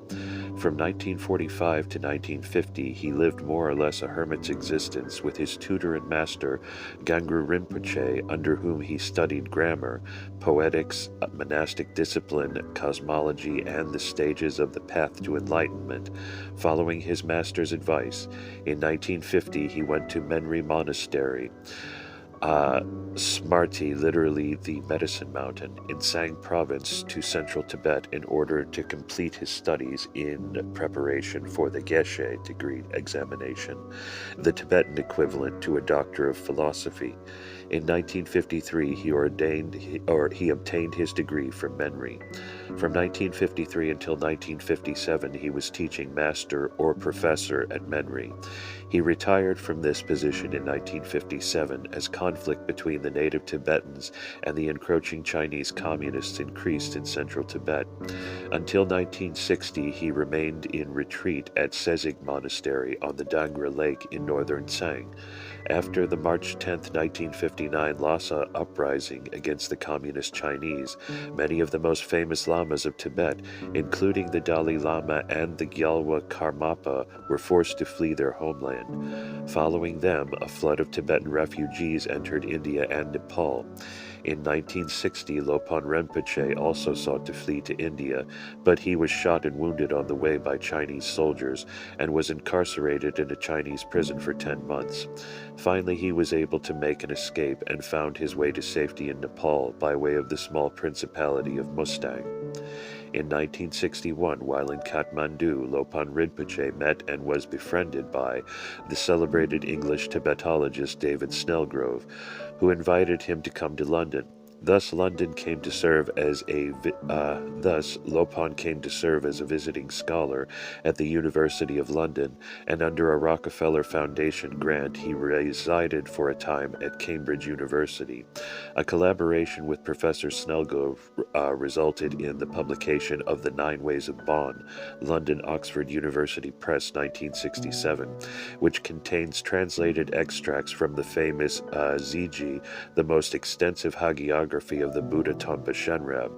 From 1945 to 1950, he lived more or less a hermit's existence with his tutor and master, Gangru Rinpoche, under whom he studied grammar, poetics, monastic discipline, cosmology, and the stages of the path to enlightenment. Following his master's advice, in 1950 he went to Menri Monastery, Smarty, literally the medicine mountain, in Sang province to central Tibet in order to complete his studies in preparation for the Geshe degree examination, the Tibetan equivalent to a doctor of philosophy. In 1953, he obtained his degree from Menri. From 1953 until 1957, he was teaching master or professor at Menri. He retired from this position in 1957 as conflict between the native Tibetans and the encroaching Chinese communists increased in central Tibet. Until 1960, he remained in retreat at Sezig Monastery on the Dangra Lake in northern Tsang. After the March 10, 1959 Lhasa uprising against the communist Chinese, many of the most famous lamas of Tibet, including the Dalai Lama and the Gyalwa Karmapa, were forced to flee their homeland. Following them, a flood of Tibetan refugees entered India and Nepal. In 1960, Lopon Rinpoche also sought to flee to India, but he was shot and wounded on the way by Chinese soldiers and was incarcerated in a Chinese prison for 10 months. Finally, he was able to make an escape and found his way to safety in Nepal by way of the small principality of Mustang. In 1961, while in Kathmandu, Lopon Rinpoche met and was befriended by the celebrated English Tibetologist David Snellgrove, who invited him to come to London. Thus, Lopon came to serve as a visiting scholar at the University of London, and under a Rockefeller Foundation grant, he resided for a time at Cambridge University. A collaboration with Professor Snellgrove resulted in the publication of The 9 Ways of Bon, London Oxford University Press, 1967, which contains translated extracts from the famous Ziji, the most extensive hagiography of the Buddha Tompa Shenrab.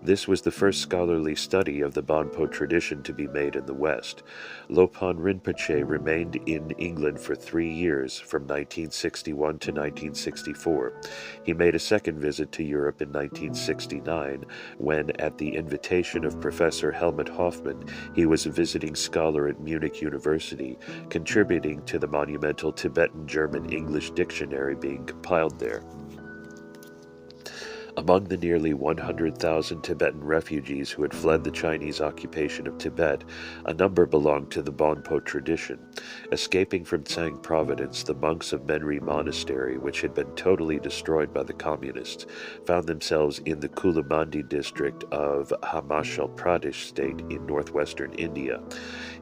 This was the first scholarly study of the Bonpo tradition to be made in the West. Lopon Rinpoche remained in England for 3 years, from 1961 to 1964. He made a second visit to Europe in 1969, when, at the invitation of Professor Helmut Hoffmann, he was a visiting scholar at Munich University, contributing to the monumental Tibetan-German-English dictionary being compiled there. Among the nearly 100,000 Tibetan refugees who had fled the Chinese occupation of Tibet, a number belonged to the Bonpo tradition. Escaping from Tsang Province, the monks of Menri Monastery, which had been totally destroyed by the communists, found themselves in the Kulumandi district of Himachal Pradesh state in northwestern India.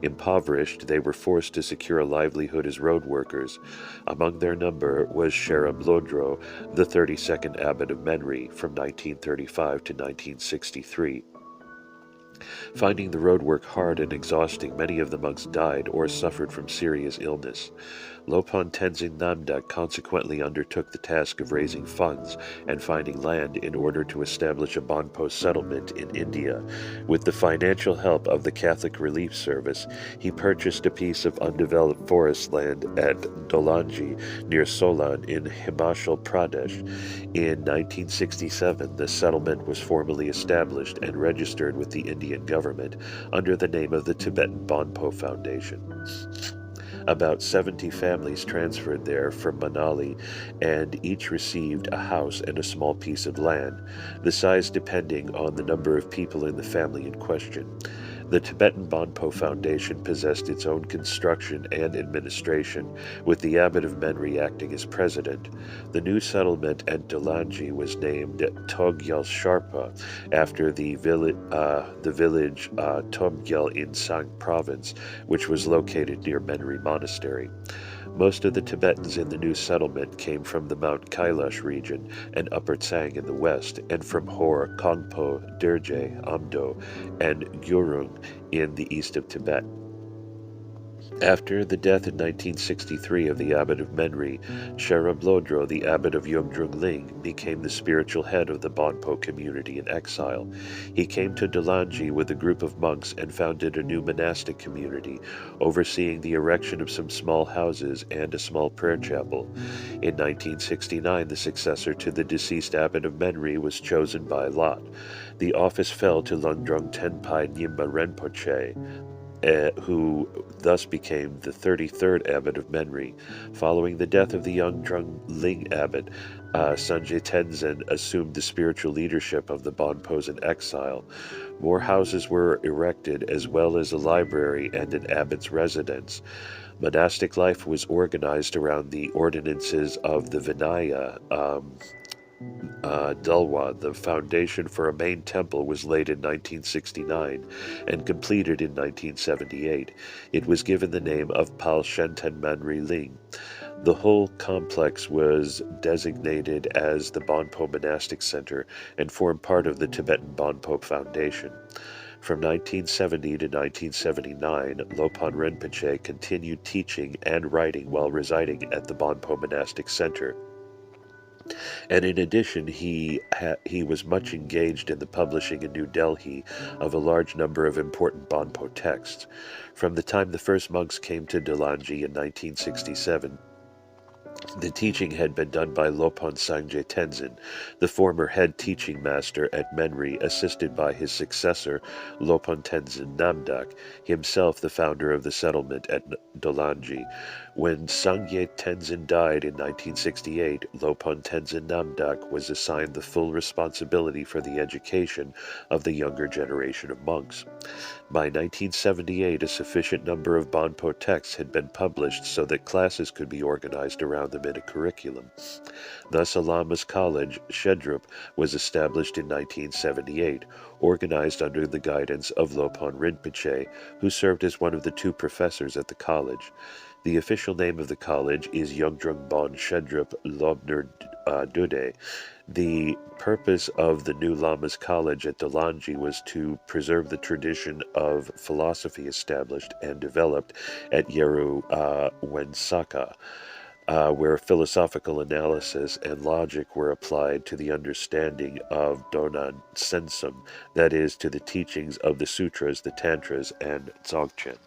Impoverished, they were forced to secure a livelihood as road workers. Among their number was Sheram Lodro, the 32nd abbot of Menri, from 1935 to 1963. Finding the road work hard and exhausting, many of the monks died or suffered from serious illness. Lopon Tenzin Namdak consequently undertook the task of raising funds and finding land in order to establish a Bonpo settlement in India. With the financial help of the Catholic Relief Service, he purchased a piece of undeveloped forest land at Dolanji, near Solan in Himachal Pradesh. In 1967, the settlement was formally established and registered with the Indian government under the name of the Tibetan Bonpo Foundation. About 70 families transferred there from Manali, and each received a house and a small piece of land, the size depending on the number of people in the family in question. The Tibetan Bonpo Foundation possessed its own construction and administration, with the abbot of Menri acting as president. The new settlement at Dalanji was named Togyal Sharpa after the village Tomgyal in Sang province, which was located near Menri Monastery. Most of the Tibetans in the new settlement came from the Mount Kailash region and Upper Tsang in the west, and from Hor, Kongpo, Dirje, Amdo, and Gyurung in the east of Tibet. After the death in 1963 of the abbot of Menri, Sherablodro, the abbot of Yungdrung Ling, became the spiritual head of the Bonpo community in exile. He came to Dalanji with a group of monks and founded a new monastic community, overseeing the erection of some small houses and a small prayer chapel. In 1969, the successor to the deceased abbot of Menri was chosen by lot. The office fell to Lungdrung Tenpai Nyimba Rinpoche, who thus became the 33rd abbot of Menri. Following the death of the young Drung Ling abbot, Sanjay Tenzin assumed the spiritual leadership of the Bonpos in exile. More houses were erected, as well as a library and an abbot's residence. Monastic life was organized around the ordinances of the Vinaya. Dulwa, the foundation for a main temple, was laid in 1969 and completed in 1978. It was given the name of Pal Shenten Manri Ling. The whole complex was designated as the Bonpo Monastic Center and formed part of the Tibetan Bonpo Foundation. From 1970 to 1979, Lopon Rinpoche continued teaching and writing while residing at the Bonpo Monastic Center. And in addition, he was much engaged in the publishing in New Delhi of a large number of important Bonpo texts. From the time the first monks came to Dalanji in 1967, the teaching had been done by Lopon Sangye Tenzin, the former head teaching master at Menri, assisted by his successor, Lopon Tenzin Namdak, himself the founder of the settlement at Dalanji. When Sangye Tenzin died in 1968, Lopon Tenzin Namdak was assigned the full responsibility for the education of the younger generation of monks. By 1978, a sufficient number of Bonpo texts had been published so that classes could be organized around them in a curriculum. Thus, a Lama's College, Shedrup, was established in 1978, organized under the guidance of Lopon Rinpoche, who served as one of the two professors at the college. The official name of the college is Yungdrung Bon Shedrup Lobner Dude. The purpose of the new Lama's College at Dalanji was to preserve the tradition of philosophy established and developed at Yeru Wensaka, where philosophical analysis and logic were applied to the understanding of Donan Sensum, that is, to the teachings of the sutras, the tantras, and Dzogchen.